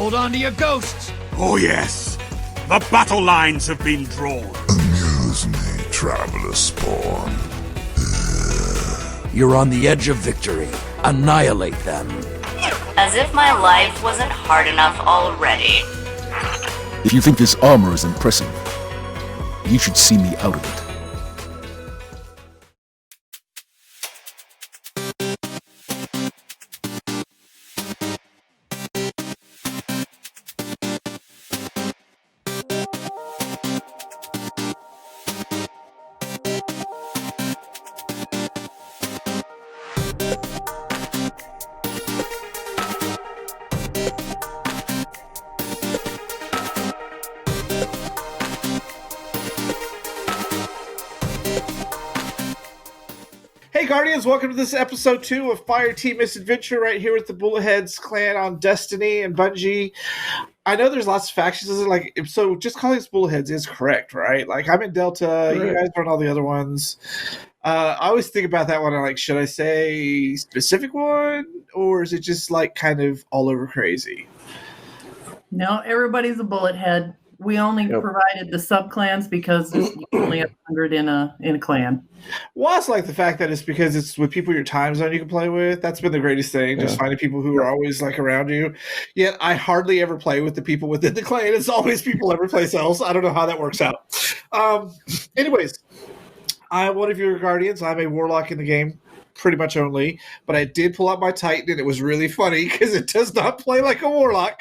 Hold on to your ghosts. Oh yes, the battle lines have been drawn. Amuse me, Traveler Spawn. You're on the edge of victory. Annihilate them. As if my life wasn't hard enough already. If you think this armor is impressive, you should see me out of it. Hey Guardians, welcome to this episode 2 of Fireteam Misadventure right here with the Bulletheads clan on Destiny and Bungie. I know there's lots of factions, like, so just calling us Bulletheads is correct, right? Like, I'm in Delta, right. You guys are on all the other ones. I always think about that one, like, should I say specific one, or is it just like kind of all over crazy? No, everybody's a Bullethead. We only provided the sub-clans because there's only 100 in a clan. Well, I also like the fact that it's because it's with people your time zone you can play with. That's been the greatest thing, just finding people who are always like around you. Yet I hardly ever play with the people within the clan. It's always people every place else. I don't know how that works out. Anyways, I'm one of your Guardians. I'm a Warlock in the game. Pretty much only, but I did pull out my Titan, and it was really funny because it does not play like a Warlock.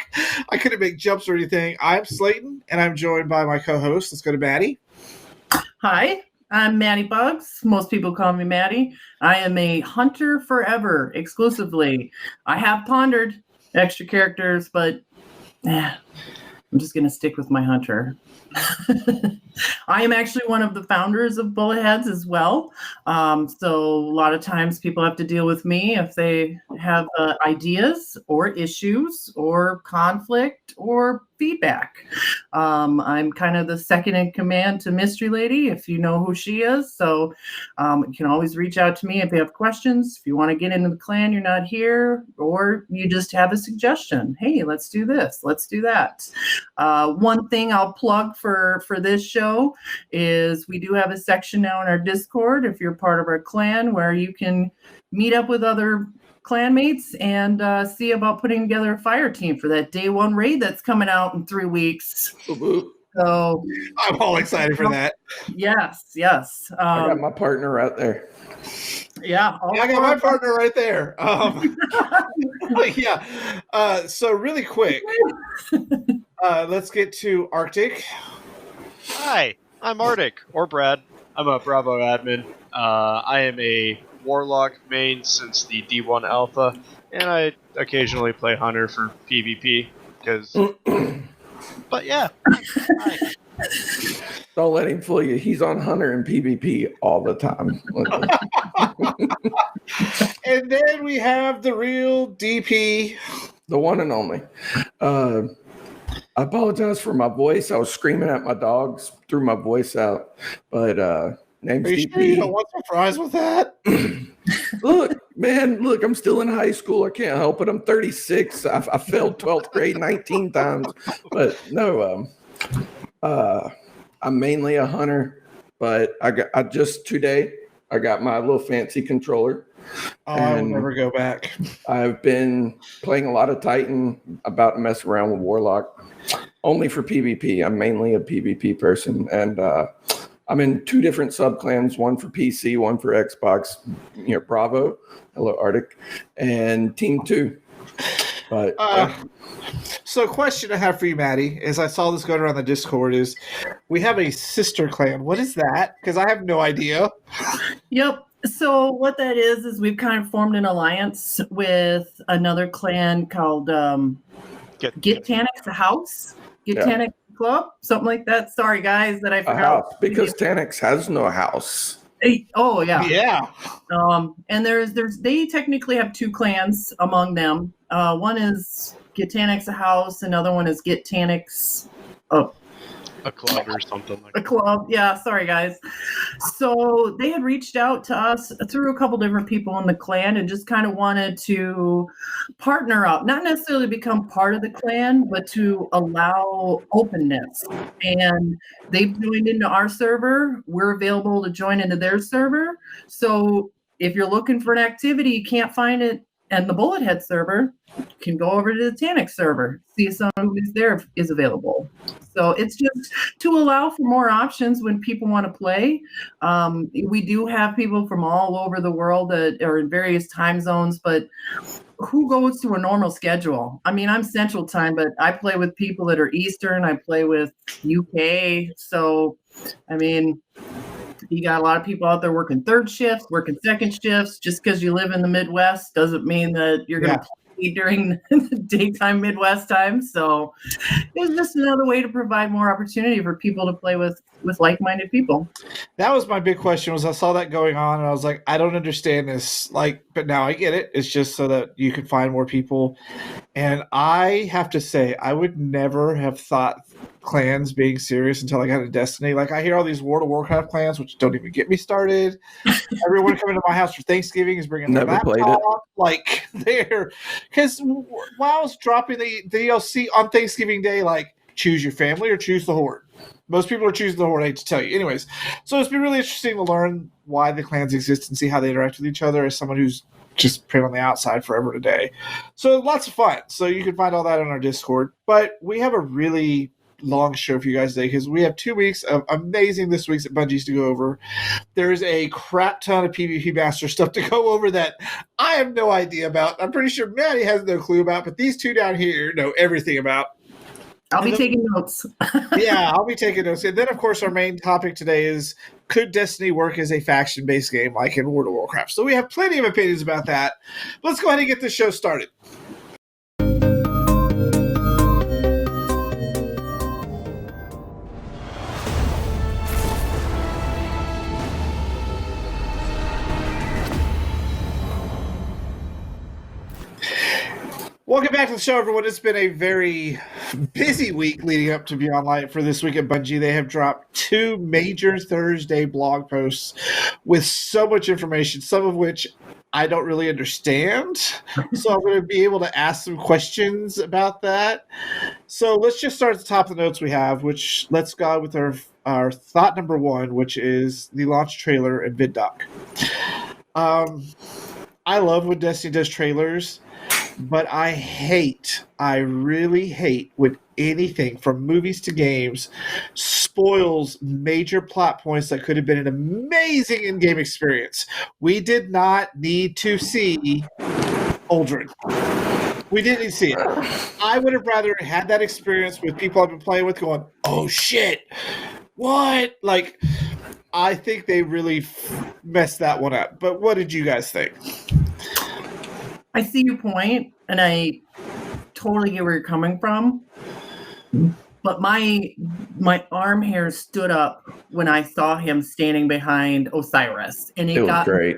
I couldn't make jumps or anything. I'm Slayton, and I'm joined by my co-host. Let's go to Maddie. Hi, I'm Maddie Bugs. Most people call me Maddie. I am a hunter forever, exclusively. I have pondered extra characters, but I'm just going to stick with my hunter. I am actually one of the founders of Bulletheads as well. So a lot of times people have to deal with me if they have ideas or issues or conflict or feedback. I'm kind of the second in command to Mystery Lady, if you know who she is. So you can always reach out to me if you have questions. If you want to get into the clan, you're not here, or you just have a suggestion. Hey, let's do this. Let's do that. One thing I'll plug for this show is we do have a section now in our Discord, if you're part of our clan, where you can meet up with other clanmates and see about putting together a fire team for that day one raid that's coming out in 3 weeks. So I'm all excited for that. Yes. I got my partner right there. Yeah, I got my partner right there. So really quick, let's get to Arctic. Hi, I'm Arctic, or Brad. I'm a Bravo admin. I am a Warlock main since the D1 Alpha, and I occasionally play Hunter for PvP, because... but yeah. Hi. Don't let him fool you. He's on Hunter and PvP all the time. And then we have the real DP. The one and only. I apologize for my voice. I was screaming at my dogs, threw my voice out. But name's Are you DP. sure you don't want some fries with that? Look, I'm still in high school. I can't help it. I'm 36. I failed 12th grade 19 times. But no, I'm mainly a hunter. But I just today, I got my little fancy controller. I will never go back. I've been playing a lot of Titan, about to mess around with Warlock, only for PvP. I'm mainly a PvP person, and I'm in 2 different subclans, one for PC, one for Xbox, Bravo, hello Arctic, and Team 2. But so question I have for you, Maddie, as I saw this going around the Discord, is we have a sister clan. What is that? Because I have no idea. Yep. So what that is we've kind of formed an alliance with another clan called Get Tanix the House, Tanix Club, something like that. Sorry, guys, that I forgot. A house, because Tanix has no house. Oh yeah, yeah. And they technically have 2 clans among them. One is Get Tanix the House, another one is Get Tanix. A club or something like A club. Yeah, sorry guys. So they had reached out to us through a couple different people in the clan and just kind of wanted to partner up, not necessarily become part of the clan, but to allow openness. And they've joined into our server. We're available to join into their server. So if you're looking for an activity, you can't find it in the Bullethead server, you can go over to the Tannic server, see if someone who's there is available. So it's just to allow for more options when people want to play. We do have people from all over the world that are in various time zones, but who goes to a normal schedule? I mean, I'm Central Time, but I play with people that are Eastern. I play with UK. So, I mean, you got a lot of people out there working third shifts, working second shifts. Just because you live in the Midwest doesn't mean that you're going to play during the daytime Midwest time. So it's just another way to provide more opportunity for people to play with like-minded people. That was my big question. Was I saw that going on and I was like, I don't understand this. Like, but now I get it. It's just so that you can find more people. And I have to say, I would never have thought clans being serious until I got into Destiny. Like, I hear all these World of Warcraft clans, which don't even get me started. Everyone coming to my house for Thanksgiving is bringing their laptop. Like, they're because WoW's dropping the DLC on Thanksgiving Day. Like, choose your family or choose the Horde. Most people are choosing the Horde, I hate to tell you. Anyways, so it's been really interesting to learn why the clans exist and see how they interact with each other as someone who's just been on the outside forever today. So lots of fun. So you can find all that on our Discord. But we have a really long show for you guys today because we have 2 weeks of amazing this week's at Bungie's to go over. There's a crap ton of PvP Master stuff to go over that I have no idea about. I'm pretty sure Maddie has no clue about, but these two down here know everything about. I'll be taking notes. Yeah, I'll be taking notes. And then, of course, our main topic today is, could Destiny work as a faction-based game like in World of Warcraft? So we have plenty of opinions about that. Let's go ahead and get this show started. Welcome back to the show, everyone. It's been a very busy week leading up to Beyond Light for this week at Bungie. They have dropped 2 major Thursday blog posts with so much information, some of which I don't really understand. So I'm going to be able to ask some questions about that. So let's just start at the top of the notes we have, which let's go with our thought number 1, which is the launch trailer and VidDoc. I love when Destiny does trailers. But I really hate when anything from movies to games spoils major plot points that could have been an amazing in-game experience. We did not need to see Uldren. We didn't need to see it. I would have rather had that experience with people I've been playing with going, oh shit, what? Like, I think they really messed that one up. But what did you guys think? I see your point, and I totally get where you're coming from. But my arm hair stood up when I saw him standing behind Osiris, and it got great.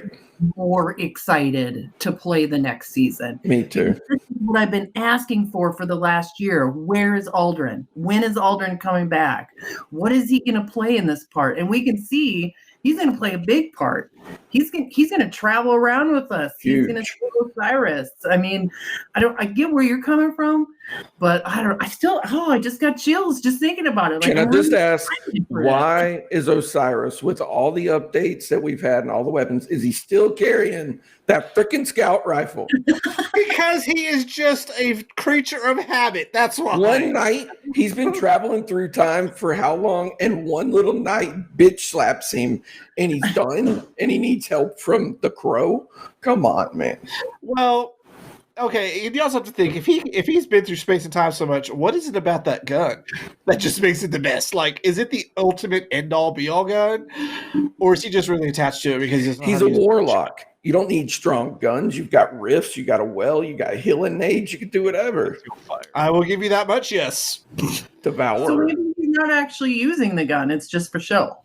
More excited to play the next season. Me too. This is what I've been asking for the last year. Where is Uldren? When is Uldren coming back? What is he going to play in this part? And we can see he's going to play a big part. He's going to travel around with us. Huge. He's going to show Cyrus. I mean, I get where you're coming from, but I just got chills just thinking about it. Can I just ask, why is Osiris, with all the updates that we've had and all the weapons, is he still carrying that freaking scout rifle? Because he is just a creature of habit. That's why. One night, he's been traveling through time for how long? And one little night, bitch slaps him, and he's done, and he needs help from the crow. Come on, man. Well, okay, you also have to think, if he's been through space and time so much, what is it about that gun that just makes it the best? Like, is it the ultimate end-all be-all gun? Or is he just really attached to it because he's a warlock? You don't need strong guns. You've got rifts, you got a well, you got healing nades, you can do whatever. I will give you that much, yes. Devour. So maybe he's not actually using the gun, it's just for show.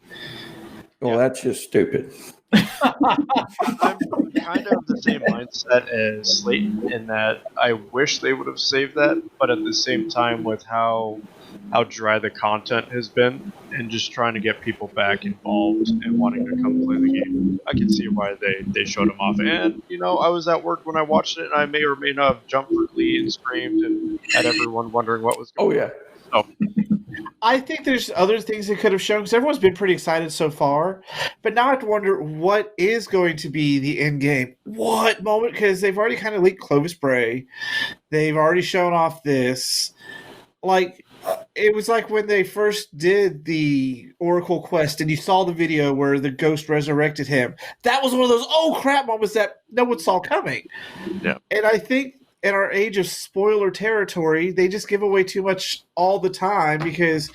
Well, that's just stupid. I'm kind of the same mindset as Slayton in that I wish they would have saved that, but at the same time, with how dry the content has been, and just trying to get people back involved and wanting to come play the game, I can see why they showed him off. And I was at work when I watched it, and I may or may not have jumped for glee and screamed and had everyone wondering what was going on. Oh yeah. I think there's other things they could have shown because everyone's been pretty excited so far. But now I have to wonder what is going to be the end game. What moment? Because they've already kind of leaked Clovis Bray. They've already shown off this. It was like when they first did the Oracle quest and you saw the video where the ghost resurrected him. That was one of those oh crap moments that no one saw coming. Yeah. And I think in our age of spoiler territory, they just give away too much all the time because,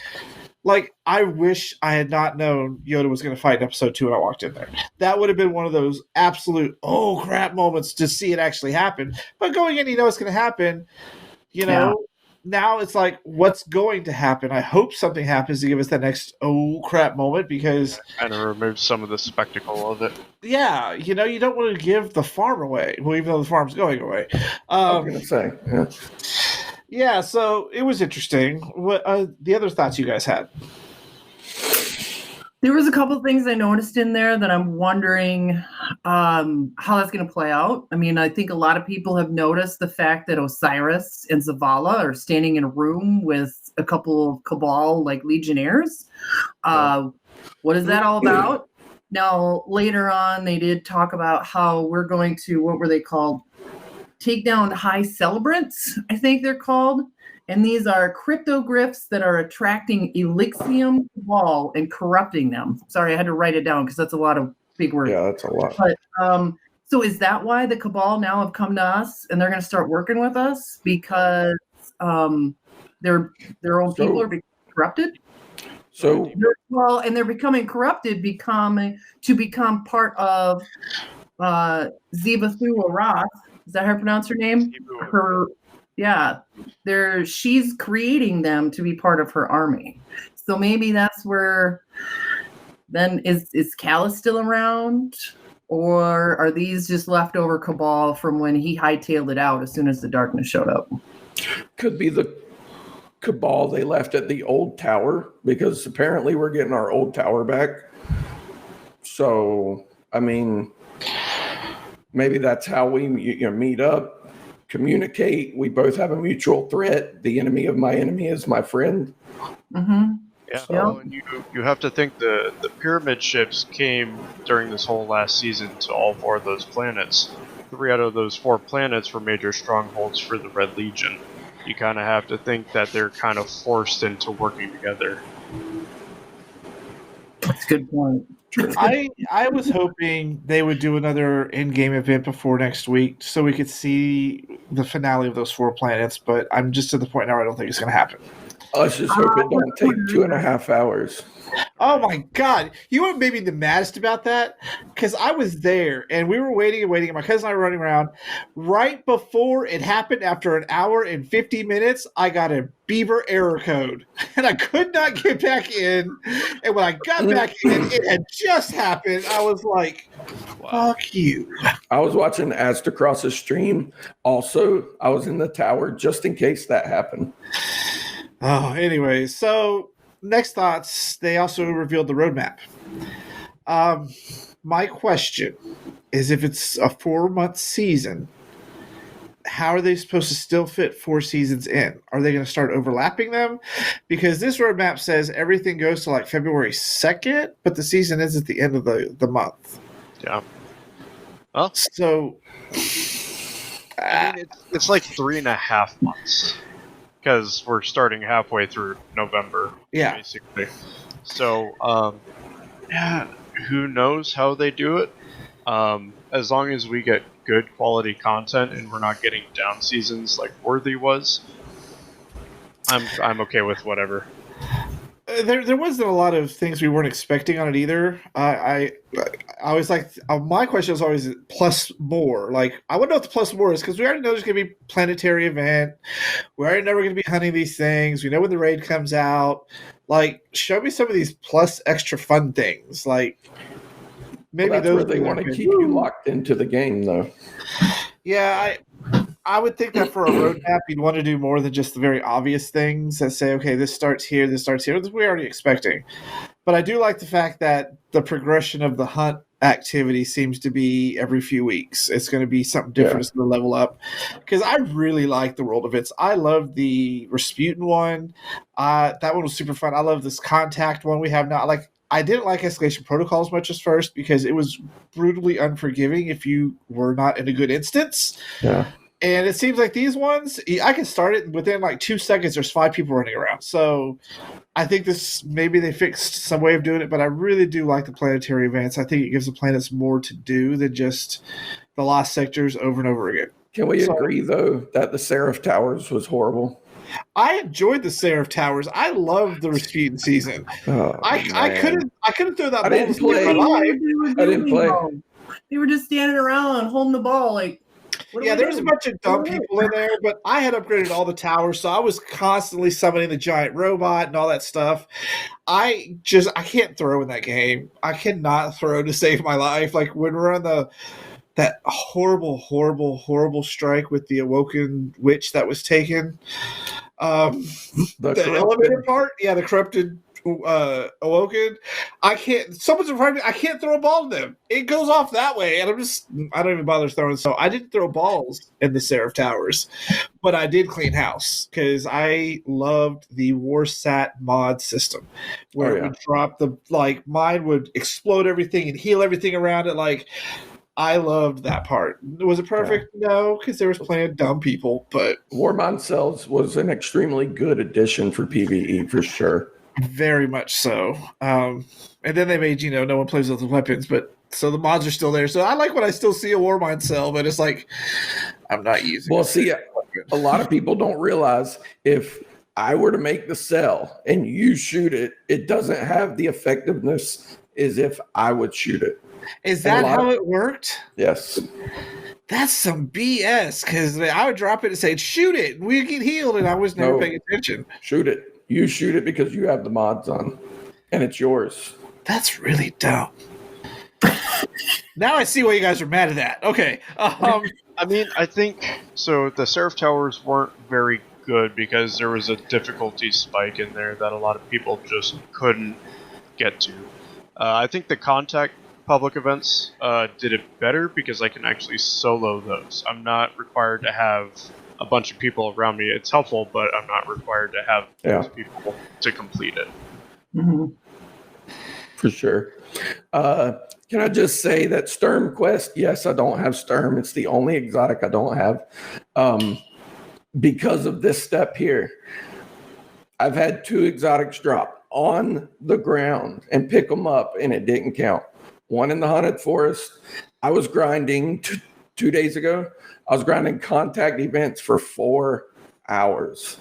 I wish I had not known Yoda was going to fight in episode 2 when I walked in there. That would have been one of those absolute oh crap moments to see it actually happen. But going in, it's going to happen. Now it's like, what's going to happen? I hope something happens to give us that next oh crap moment because kind of removes some of the spectacle of it. Yeah, you don't want to give the farm away. Well, even though the farm's going away. I was gonna say, yeah. Yeah, so it was interesting. What the other thoughts you guys had? There was a couple of things I noticed in there that I'm wondering how that's going to play out. I mean, I think a lot of people have noticed the fact that Osiris and Zavala are standing in a room with a couple of Cabal Legionnaires. What is that all about? Now, later on, they did talk about how we're going to, what were they called? Take down High Celebrants, I think they're called. And these are cryptoglyphs that are attracting Elixium Cabal and corrupting them. Sorry, I had to write it down because that's a lot of big words. Yeah, that's a lot. But so is that why the Cabal now have come to us and they're going to start working with us because their own people are becoming corrupted? So and they're becoming corrupted, to become part of Ziba Roth. Is that how you pronounce her name? She's creating them to be part of her army. So maybe that's where then is Callus still around? Or are these just leftover Cabal from when he hightailed it out as soon as the darkness showed up? Could be the Cabal they left at the old tower, because apparently we're getting our old tower back. So, I mean, maybe that's how we meet up, communicate. We both have a mutual threat. The enemy of my enemy is my friend. Mm-hmm. Yeah, well, and you have to think the pyramid ships came during this whole last season to all 4 of those planets. 3 out of those 4 planets were major strongholds for the Red Legion. You kind of have to think that they're kind of forced into working together. That's a good point. I was hoping they would do another in-game event before next week so we could see the finale of those 4 planets, but I'm just to the point now I don't think it's going to happen. Let's just hope it don't take 2.5 hours. Oh my God. You know what made me the maddest about that? Because I was there and we were waiting and waiting, and my cousin and I were running around. Right before it happened, after an hour and 50 minutes, I got a Beaver error code and I could not get back in. And when I got back in, it had just happened. I was like, fuck you. I was watching Astacross's stream. Also, I was in the tower just in case that happened. Oh, anyway, so next thoughts, they also revealed the roadmap. My question is, if it's a 4-month season, how are they supposed to still fit 4 seasons in? Are they going to start overlapping them? Because this roadmap says everything goes to February 2nd, but the season is at the end of the month. Yeah. Well, so I mean, it's 3.5 months. Because we're starting halfway through November, basically. So, who knows how they do it? As long as we get good quality content and we're not getting down seasons like Worthy was, I'm okay with whatever. There wasn't a lot of things we weren't expecting on it either. I always my question was always plus more. I wouldn't know what the plus more is because we already know there's going to be planetary event. We already know we're going to be hunting these things. We know when the raid comes out. Show me some of these plus extra fun things. maybe that's those where they are want to good. keep you locked into the game, though. Yeah, I would think that for a roadmap, you'd want to do more than just the very obvious things that say, okay, this starts here, this starts here. This we're already expecting. But I do like the fact that the progression of the hunt activity seems to be every few weeks. It's going to be something different. It's going to level up. Because I really like the world events. I love the Rasputin one. That one was super fun. I love this Contact one we have now. I didn't like Escalation Protocol as much as first because it was brutally unforgiving if you were not in a good instance. Yeah. And it seems like these ones, I can start it within like 2 seconds. There's 5 people running around. So I think maybe they fixed some way of doing it, but I really do like the planetary events. I think it gives the planets more to do than just the lost sectors over and over again. Can we agree, though, that the Seraph Towers was horrible? I enjoyed the Seraph Towers. I loved the Rasputin season. I couldn't throw that ball didn't to save my play. life. I didn't play. They were just standing around holding the ball. Like, yeah, there's a bunch of dumb people in there, but I had upgraded all the towers, so I was constantly summoning the giant robot and all that stuff. I can't throw in that game. I cannot throw to save my life. Like when we're on that horrible, horrible, horrible strike with the awoken witch that was taken. The elevator part, the corrupted awoken. Someone's in front of me. I can't throw a ball to them. It goes off that way, and I don't even bother throwing. So I didn't throw balls in the Seraph Towers, but I did clean house because I loved the Warsat mod system, where it would drop mine would explode everything and heal everything around it. I loved that part. Was it perfect? Yeah. No, because there was plenty of dumb people. But Warmind Cells was an extremely good addition for PvE for sure. Very much so. And then they made, no one plays with the weapons, but so the mods are still there. So I like when I still see a Warmind cell, but it's like I'm not using it. Well, see, a lot of people don't realize if I were to make the cell and you shoot it, it doesn't have the effectiveness as if I would shoot it. Is that how it worked? Yes. That's some BS, because I would drop it and say, shoot it, and we get healed, and I was never paying attention. Shoot it. You shoot it because you have the mods on, and it's yours. That's really dumb. Now I see why you guys are mad at that. Okay. I mean, I think, so the Seraph Towers weren't very good because there was a difficulty spike in there that a lot of people just couldn't get to. I think the Contact public events did it better because I can actually solo those. I'm not required to have a bunch of people around me. It's helpful, but I'm not required to have those people to complete it. Mm-hmm. For sure. Can I just say that Sturm Quest, yes, I don't have Sturm. It's the only exotic I don't have. Because of this step here, I've had 2 exotics drop on the ground and pick them up, and it didn't count. One in the Haunted Forest. I was grinding 2 days ago. I was grinding Contact events for 4 hours.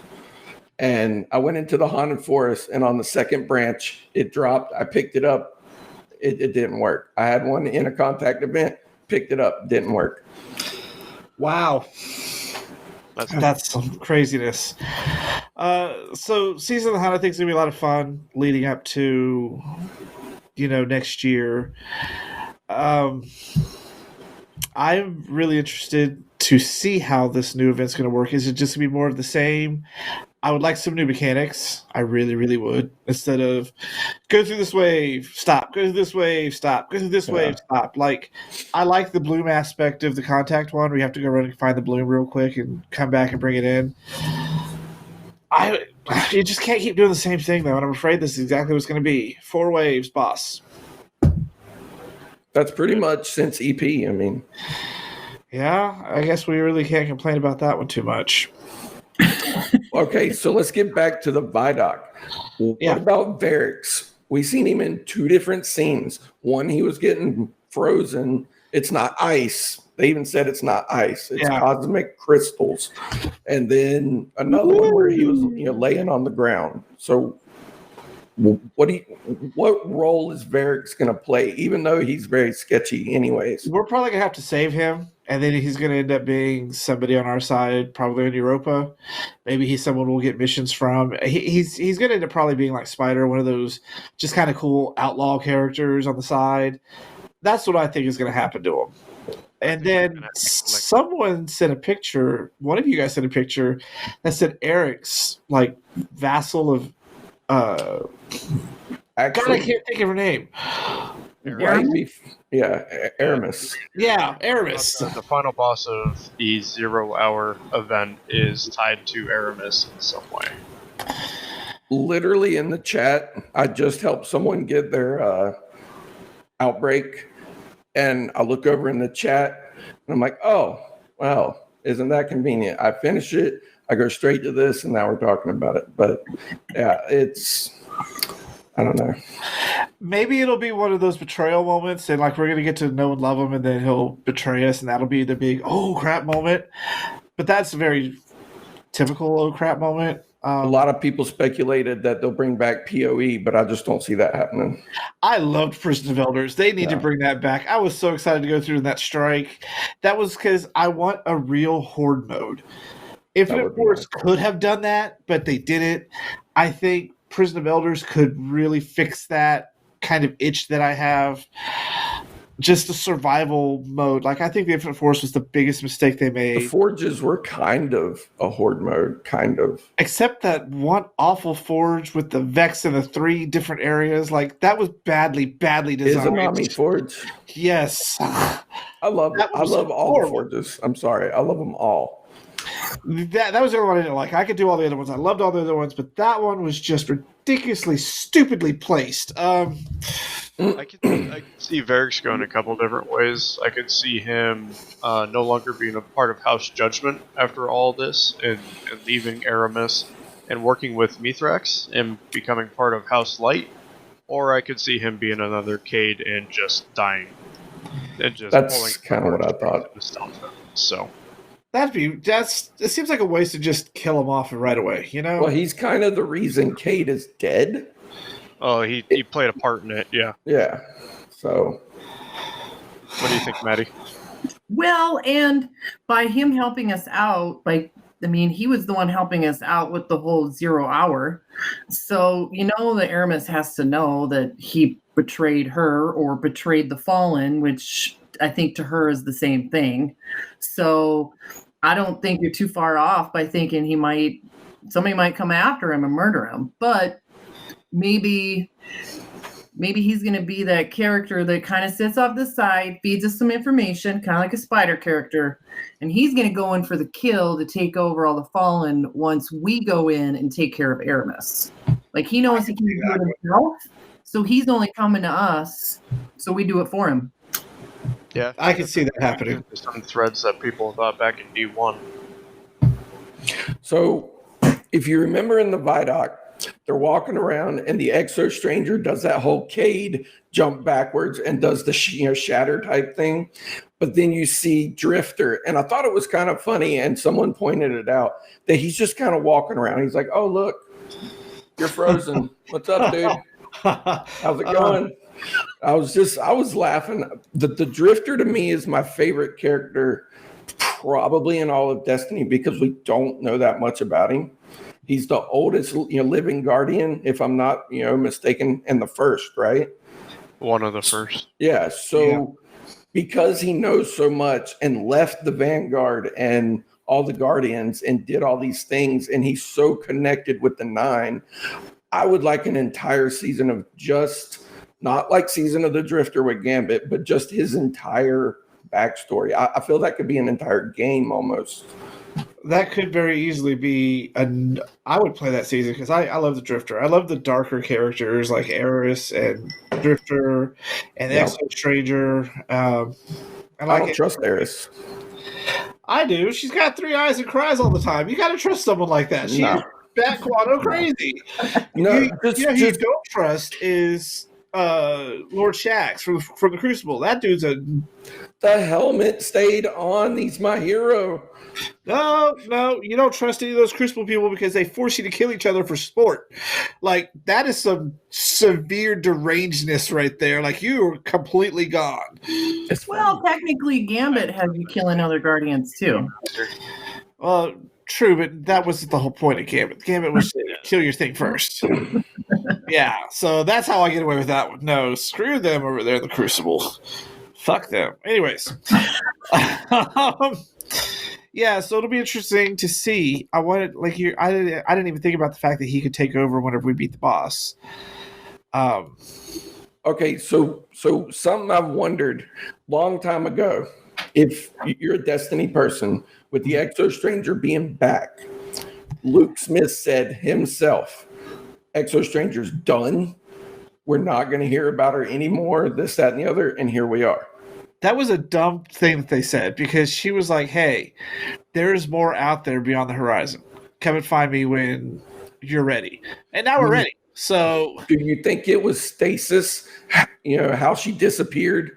And I went into the Haunted Forest, and on the second branch, it dropped. I picked it up. It didn't work. I had one in a Contact event, picked it up, didn't work. Wow. That's some craziness. So Season of the Hunt, I think, is going to be a lot of fun leading up to, next year. I'm really interested to see how this new event's going to work. Is it just going to be more of the same? I would like some new mechanics. I really, really would. Instead of go through this wave, stop. Go through this wave, stop. Go through this wave, stop. I like the bloom aspect of the Contact one. We have to go run and find the bloom real quick and come back and bring it in. You just can't keep doing the same thing, though, and I'm afraid this is exactly what it's going to be. 4 waves, boss. That's pretty much since EP, I mean. Yeah, I guess we really can't complain about that one too much. Okay, so let's get back to the Vidoc. What about Varix? We seen him in 2 different scenes. One, he was getting frozen. It's not ice. They even said it's not ice. It's cosmic crystals. And then another one where he was laying on the ground. So what role is Varix going to play, even though he's very sketchy anyways? We're probably going to have to save him, and then he's going to end up being somebody on our side, probably in Europa. Maybe he's someone we'll get missions from. He's going to end up probably being like Spider, one of those just kind of cool outlaw characters on the side. That's what I think is going to happen to him. And then someone sent a picture. One of you guys sent a picture that said Eric's like vassal of. God, I can't think of her name. Aramis. Yeah, Aramis. The final boss of the 0 hour event is tied to Aramis in some way. Literally in the chat, I just helped someone get their outbreak, and I look over in the chat, and I'm like, oh, well, isn't that convenient? I finish it, I go straight to this, and now we're talking about it. But yeah, I don't know. Maybe it'll be one of those betrayal moments, and like we're gonna get to know and love him, and then he'll betray us, and that'll be the big oh crap moment. But that's a very typical oh crap moment. A lot of people speculated that they'll bring back PoE, but I just don't see that happening. I loved Prison of Elders. They need to bring that back. I was so excited to go through that strike. That was because I want a real horde mode. Infinite Force could have done that, but they didn't. I think Prison of Elders could really fix that kind of itch that I have. Just a survival mode. Like, I think the Infinite Force was the biggest mistake they made. The Forges were kind of a horde mode, kind of. Except that one awful Forge with the Vex in the 3 different areas. Like, that was badly designed. Izanami Forge? Yes. I love all the Forges. I'm sorry. I love them all. That was the other one I didn't like. I could do all the other ones. I loved all the other ones, but that one was just ridiculously, stupidly placed. I could see Varix going a couple different ways. I could see him no longer being a part of House Judgment after all this and leaving Aramis and working with Mithrax and becoming part of House Light. Or I could see him being another Cade and just dying. And just That's kind of what I thought. So. It seems like a waste to just kill him off right away, you know? Well, he's kind of the reason Cade is dead. Oh, he played a part in it, yeah. Yeah. So, what do you think, Maddie? Well, and by him helping us out, he was the one helping us out with the whole 0 hour. So, the Aramis has to know that he betrayed her or betrayed the Fallen, which I think to her is the same thing. So, I don't think you're too far off by thinking somebody might come after him and murder him. But maybe he's going to be that character that kind of sits off the side, feeds us some information, kind of like a spider character, and he's going to go in for the kill to take over all the Fallen once we go in and take care of Aramis. Like, he knows he can do it himself, so he's only coming to us, so we do it for him. Yeah, I can see that happening. Some threads that people thought back in D1. So, if you remember in the Vidoc, they're walking around, and the Exo Stranger does that whole Cade jump backwards and does the shatter type thing. But then you see Drifter, and I thought it was kind of funny, and someone pointed it out, that he's just kind of walking around. He's like, oh, look, you're frozen. What's up, dude? How's it going? I was laughing. The Drifter to me is my favorite character probably in all of Destiny because we don't know that much about him. He's the oldest, living Guardian, if I'm not, mistaken, and the first, right? One of the first. Yeah. So because he knows so much and left the Vanguard and all the Guardians and did all these things, and he's so connected with the 9, I would like an entire season of just, not like Season of the Drifter with Gambit, but just his entire backstory. I feel that could be an entire game almost. That could very easily be I would play that season because I love the Drifter. I love the darker characters like Eris and Drifter and the Exo Stranger. I don't trust Eris. I do. She's got 3 eyes and cries all the time. You got to trust someone like that. She's bat Quado crazy. You don't trust is Lord Shax from the Crucible. That dude's the helmet stayed on. He's my hero. No, you don't trust any of those Crucible people because they force you to kill each other for sport. Like, that is some severe derangedness right there. Like, you are completely gone. Well, technically, Gambit has you killing other Guardians, too. True, but that wasn't the whole point of Gambit. Gambit was kill your thing first. Yeah, so that's how I get away with that one. No, screw them over there in the Crucible. Fuck them. Anyways. Yeah, so it'll be interesting to see. I wanted I didn't even think about the fact that he could take over whenever we beat the boss. Okay, so something I've wondered long time ago, if you're a Destiny person, with the Exo Stranger being back, Luke Smith said himself, Exo Stranger's done. We're not going to hear about her anymore, this, that, and the other, and here we are. That was a dumb thing that they said, because she was like, hey, there's more out there beyond the horizon. Come and find me when you're ready. And now we're ready. So do you think it was stasis? You know, how she disappeared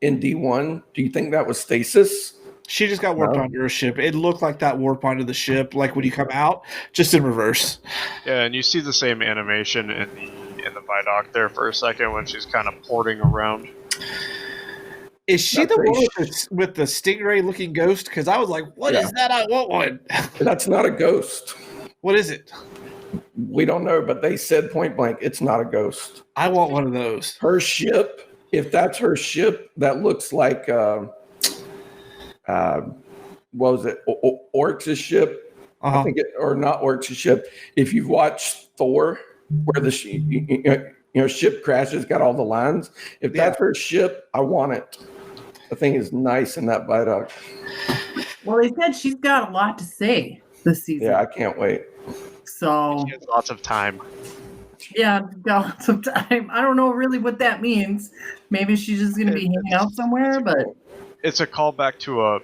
in D1? Do you think that was stasis? She just got warped onto her ship. It looked like that warp onto the ship, like when you come out, just in reverse. Yeah, and you see the same animation in the Vidoc there for a second when she's kind of porting around. Is she the one with the stingray-looking ghost? Because I was like, what is that? I want one. That's not a ghost. What is it? We don't know, but they said point blank, it's not a ghost. I want one of those. Her ship, if that's her ship, that looks like, what was it, Orcs' ship? I think or not Orcs' ship. If you've watched Thor, where the ship crashes, got all the lines. If that's her ship, I want it. The thing is nice in that Vidoc. Well, they said she's got a lot to say this season. Yeah, I can't wait. So she has lots of time. Yeah, got lots of time. I don't know really what that means. Maybe she's just going to be hanging out somewhere, but it's a callback to a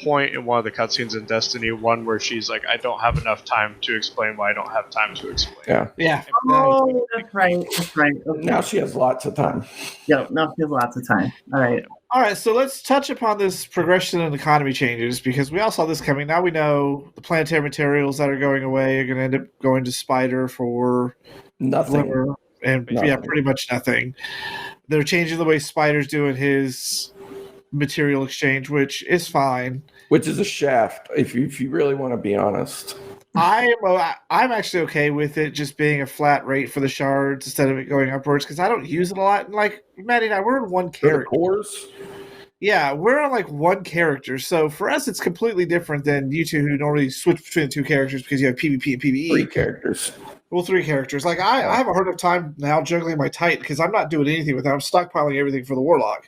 point in one of the cutscenes in Destiny 1 where she's like, I don't have enough time to explain why I don't have time to explain. Yeah. Oh, that's right. That's right. Okay. Now she has lots of time. Yep, now she has lots of time. All right. All right, so let's touch upon this progression and economy changes, because we all saw this coming. Now we know the planetary materials that are going away are going to end up going to Spider for nothing. Yeah, pretty much nothing. They're changing the way Spider's doing his material exchange, which is fine. Which is a shaft, if you really want to be honest. I'm actually okay with it just being a flat rate for the shards instead of it going upwards, because I don't use it a lot. And like Maddie and I, we're in one character. Cores? Yeah, we're on like one character. So for us, it's completely different than you two who normally switch between the two characters because you have PvP and PvE. 3 characters. Well, 3 characters. Like I have a hard enough time now juggling my Titan because I'm not doing anything with it. I'm stockpiling everything for the Warlock.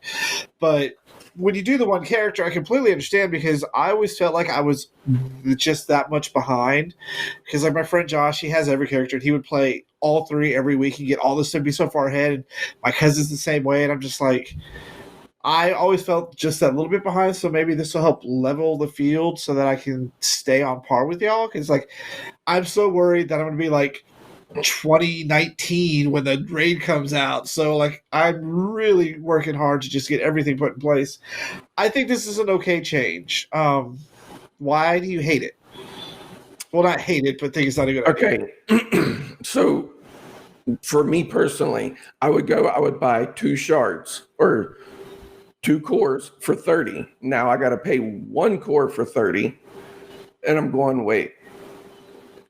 But when you do the one character, I completely understand, because I always felt like I was just that much behind. Because like my friend Josh, he has every character, and he would play all 3 every week and get all this and be so far ahead. And my cousin's the same way, and I'm just like, I always felt just that little bit behind. So maybe this will help level the field so that I can stay on par with y'all. Because like, I'm so worried that I'm going to be like 2019 when the raid comes out. So like, I'm really working hard to just get everything put in place. I think this is an okay change. Why do you hate it? Well, not hate it, but think it's not a good idea. Okay. So for me personally, I would buy 2 shards or 2 cores for 30. Now I got to pay 1 core for 30. And I'm going, wait,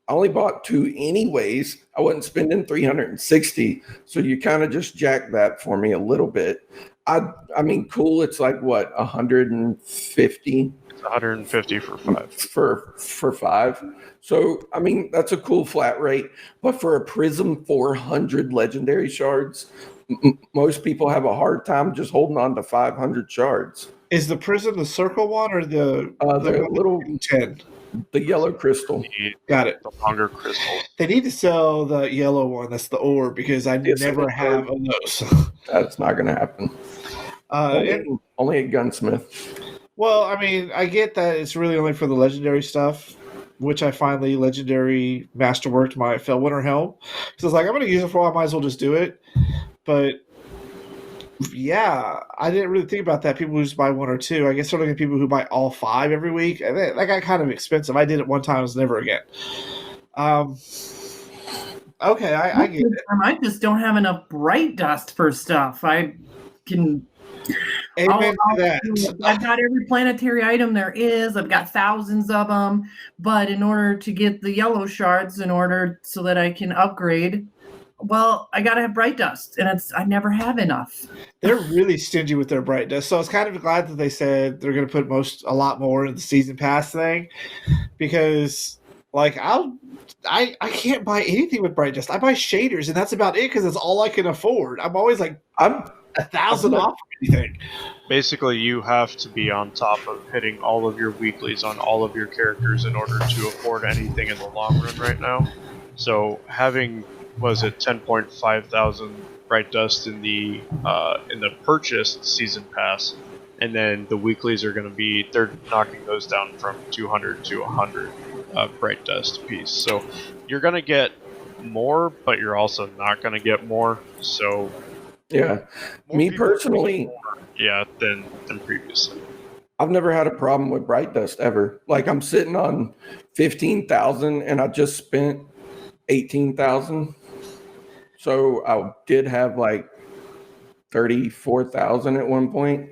I only bought 2 anyways. I wasn't spending 360. So you kind of just jacked that for me a little bit. I mean, cool. It's like what, 150? It's 150 for 5. For 5. So, I mean, that's a cool flat rate. But for a Prism 400 legendary shards, most people have a hard time just holding on to 500 shards. Is the Prism the circle one or the little 10? The yellow crystal. Got it. The longer crystal. They need to sell the yellow one. That's the ore, because I never have of those. That's not going to happen. Only a gunsmith. Well, I mean, I get that it's really only for the legendary stuff, which I finally legendary masterworked my Fellwinter helm. So it's like, I'm going to use it for a while. I might as well just do it. But yeah, I didn't really think about that. People who just buy 1 or 2. I guess they're looking at people who buy all 5 every week. And that got kind of expensive. I did it one time. It was never again. Okay, I get it. I just don't have enough bright dust for stuff. I can... Amen to that. I've got every planetary item there is. I've got thousands of them. But in order to get the yellow shards, so that I can upgrade Well, I gotta have bright dust, and I never have enough. They're really stingy with their brightness, so I was kind of glad that they said they're going to put a lot more in the season pass thing, because like I can't buy anything with bright dust. I buy shaders, and that's about it because it's all I can afford. I'm always like I'm 1,000 off anything. Basically, you have to be on top of hitting all of your weeklies on all of your characters in order to afford anything in the long run right now. So having, was it 10.5 thousand bright dust in the purchased season pass, and then the weeklies are going to be, they're knocking those down from 200 to 100 bright dust piece. So you're going to get more, but you're also not going to get more. So yeah, me personally, than previously. I've never had a problem with bright dust ever. Like I'm sitting on 15,000 and I just spent 18,000. So I did have like 34,000 at one point.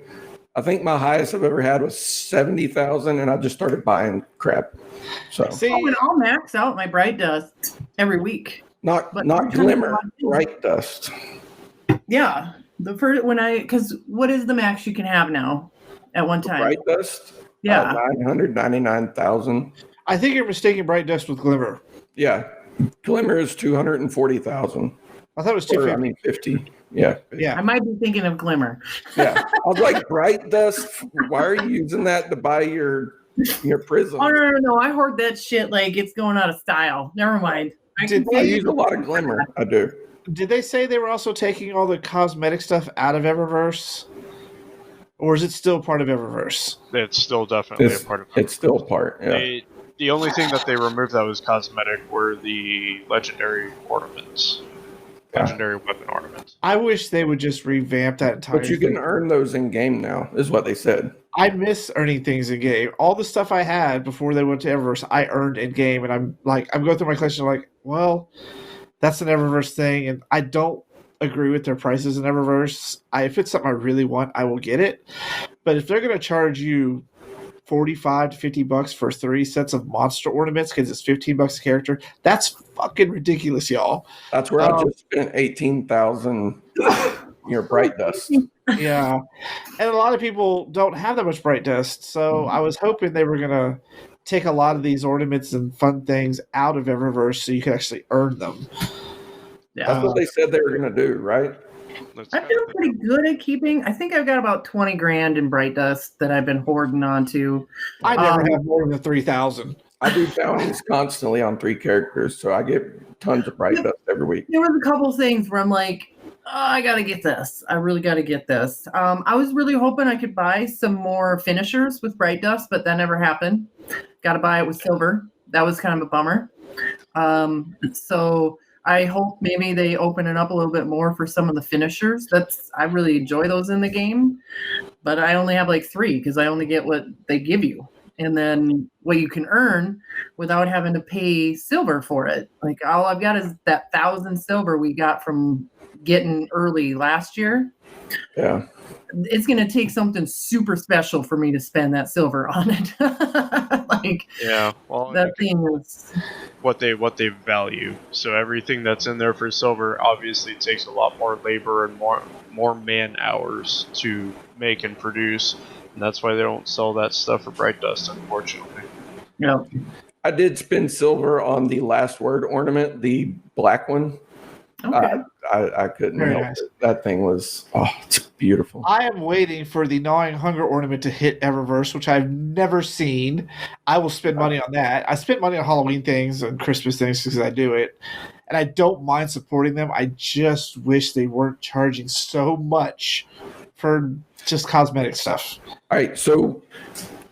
I think my highest I've ever had was 70,000 and I just started buying crap. So See, And I'll max out my bright dust every week. not glimmer, bright dust. Yeah, the first because what is the max you can have now at one time? Bright dust? Yeah. 999,000. I think you're mistaking bright dust with glimmer. Yeah. Glimmer is 240,000. I thought it was Or, 250. I mean, 50. Yeah. Yeah. I might be thinking of glimmer. Yeah. I was like, bright dust? Why are you using that to buy your prism? Oh, no. I hoard that shit like it's going out of style. Never mind. I use a lot of glimmer. I do. Did they say they were also taking all the cosmetic stuff out of Eververse? Or is it still part of Eververse? It's still definitely a part of it. It's still a part, yeah. The only thing that they removed that was cosmetic were the legendary ornaments. Legendary weapon ornaments. I wish they would just revamp that entire But you can earn those in game now, is what they said. I miss earning things in game. All the stuff I had before they went to Eververse, I earned in game, and I'm going through my collection like, well, that's an Eververse thing, and I don't agree with their prices in Eververse. If it's something I really want, I will get it. But if they're going to charge you $45 to $50 for 3 sets of monster ornaments because it's $15 a character, that's fucking ridiculous, y'all. That's where I just spent 18,000 bright dust. Yeah. And a lot of people don't have that much bright dust, so I was hoping they were going to take a lot of these ornaments and fun things out of Eververse so you could actually earn them. Yeah. That's what they said they were going to do, right? I feel pretty good at keeping. I think I've got about 20 grand in bright dust that I've been hoarding onto. I never have more than 3,000. I do bounties constantly on 3 characters, so I get tons of bright dust every week. There was a couple things where I'm like, I got to get this. I really got to get this. I was really hoping I could buy some more finishers with bright dust, but that never happened. Got to buy it with silver. That was kind of a bummer. So I hope maybe they open it up a little bit more for some of the finishers. I really enjoy those in the game, but I only have like 3 because I only get what they give you. And then what you can earn without having to pay silver for it. Like all I've got is that 1,000 silver we got from getting early last year. Yeah. It's going to take something super special for me to spend that silver on it. That thing is what they value. So everything that's in there for silver obviously takes a lot more labor and more man hours to make and produce, and that's why they don't sell that stuff for bright dust, unfortunately. Yeah. I did spend silver on the last word ornament, the black one. Okay. I couldn't Very help nice. it. That thing was, it's beautiful. I am waiting for the Gnawing Hunger ornament to hit Eververse, which I've never seen. I will spend money on that. I spent money on Halloween things and Christmas things because I do it. And I don't mind supporting them. I just wish they weren't charging so much for just cosmetic stuff. All right, so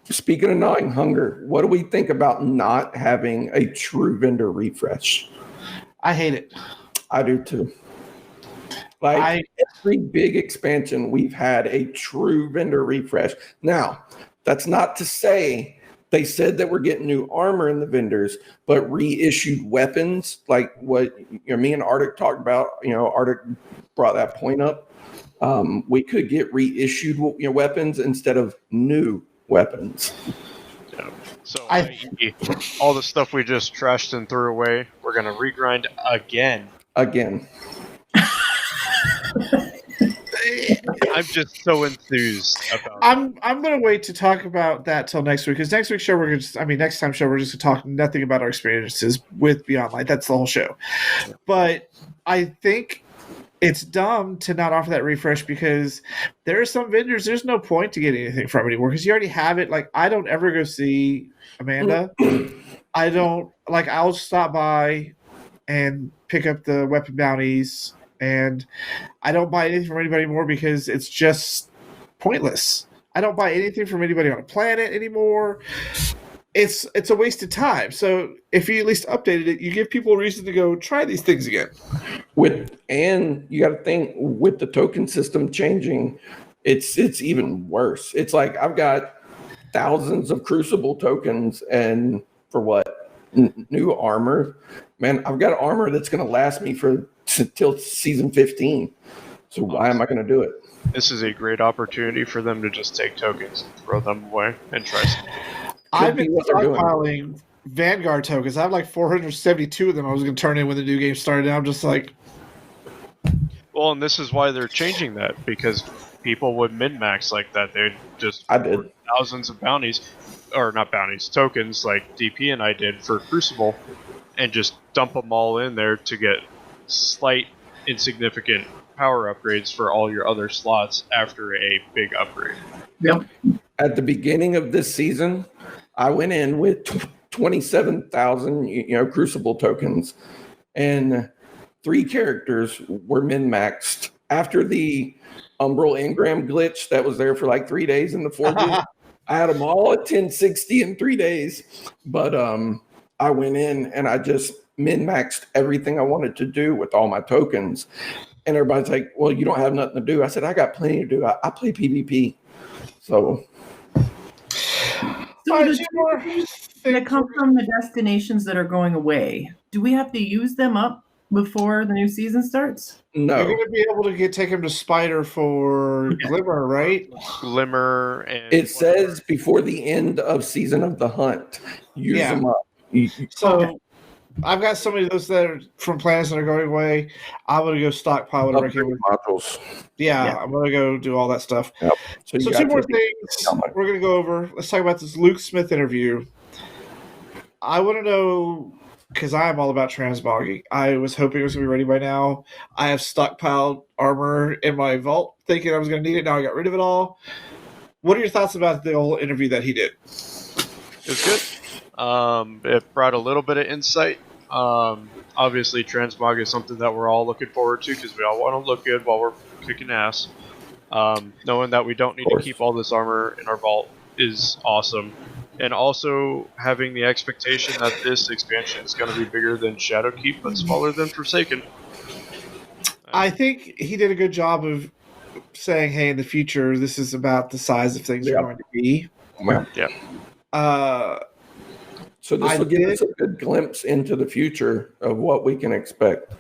speaking of Gnawing Hunger, what do we think about not having a true vendor refresh? I hate it. I do too. Every big expansion, we've had a true vendor refresh. Now, that's not to say they said that we're getting new armor in the vendors, but reissued weapons, like what me and Arctic talked about. Arctic brought that point up. We could get reissued weapons instead of new weapons. Yeah. So all the stuff we just trashed and threw away, we're gonna regrind again again. I'm just so enthused about. I'm gonna wait to talk about that till next week, because next week's show next time show we're just gonna talk nothing about our experiences with Beyond Light. That's the whole show. But I think it's dumb to not offer that refresh, because there are some vendors there's no point to getting anything from anymore, because you already have it. Like, I don't ever go see Amanda. I don't, like, I'll stop by and pick up the weapon bounties, and I don't buy anything from anybody anymore because it's just pointless. I don't buy anything from anybody on the planet anymore. It's a waste of time. So if you at least updated it, you give people a reason to go try these things again. And you got to think, with the token system changing, it's even worse. It's like I've got thousands of Crucible tokens, and for what? New armor. Man, I've got armor that's going to last me till season 15. So why am I going to do it? This is a great opportunity for them to just take tokens and throw them away and try something. I've been stockpiling Vanguard tokens. I have like 472 of them I was going to turn in when the new game started. I'm just like... Well, and this is why they're changing that, because people would min-max like that. They'd just... I did. Thousands of bounties, or not bounties, tokens like DP and I did for Crucible, and just dump them all in there to get slight, insignificant power upgrades for all your other slots after a big upgrade. Yep. At the beginning of this season, I went in with 27,000, Crucible tokens, and 3 characters were min-maxed. After the Umbral Engram glitch that was there for like 3 days in the forges, I had them all at 1060 in 3 days. But I went in and I just min-maxed everything I wanted to do with all my tokens. And everybody's like, well, you don't have nothing to do. I said, I got plenty to do. I play PvP. So that come from the destinations that are going away, do we have to use them up before the new season starts? No. You're going to be able to take him to Spider for Glimmer, right? Glimmer and... It says before the end of Season of the Hunt. Use them up. So I've got so many of those that are from planets that are going away. I'm going to go stockpile whatever I can with modules. Yeah, I'm going to go do all that stuff. Yep. So 2 more things we're going to go over. Let's talk about this Luke Smith interview. I want to know, because I am all about transmogging. I was hoping it was going to be ready by now. I have stockpiled armor in my vault, thinking I was going to need it. Now I got rid of it all. What are your thoughts about the whole interview that he did? It was good. It brought a little bit of insight. Obviously, transmog is something that we're all looking forward to, because we all want to look good while we're kicking ass. Knowing that we don't need to keep all this armor in our vault is awesome. And also having the expectation that this expansion is going to be bigger than Shadowkeep, but smaller than Forsaken. I think he did a good job of saying, hey, in the future, this is about the size of things are going to be. Well, yeah. So this will give us a good glimpse into the future of what we can expect.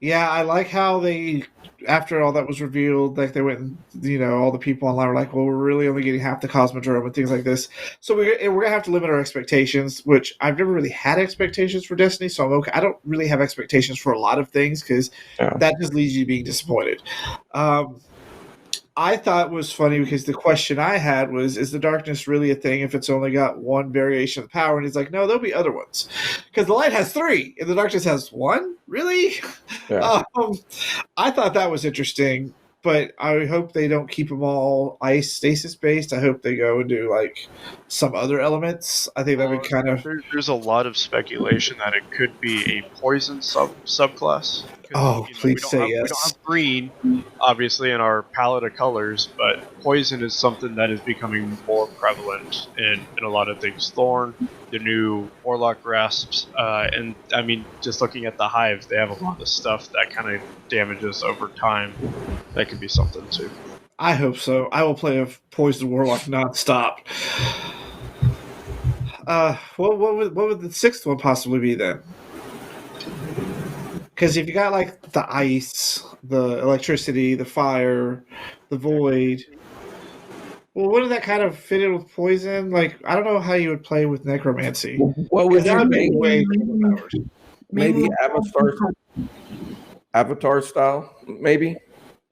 Yeah, I like how they, after all that was revealed, like they went, all the people online were like, well, we're really only getting half the Cosmodrome and things like this. So we're going to have to limit our expectations, which I've never really had expectations for Destiny, so I'm okay. I don't really have expectations for a lot of things, because that just leads you to being disappointed. I thought was funny because the question I had was, is the darkness really a thing if it's only got one variation of power? And he's like, no, there'll be other ones. Because the light has 3 and the darkness has 1? Really? Yeah. I thought that was interesting, but I hope they don't keep them all ice stasis based. I hope they go and do like some other elements. I think that would kind of... There's a lot of speculation that it could be a poison subclass. Oh, please say yes. We don't have green, obviously, in our palette of colors, but poison is something that is becoming more prevalent in a lot of things. Thorn, the new Warlock Grasps, and I mean, just looking at the Hive, they have a lot of stuff that kind of damages over time. That could be something, too. I hope so. I will play a Poison Warlock nonstop. What would the 6th one possibly be then? Because if you got like the ice, the electricity, the fire, the void, well, wouldn't that kind of fit in with poison? Like, I don't know how you would play with necromancy. What would you think? Maybe Amistar? Avatar style, maybe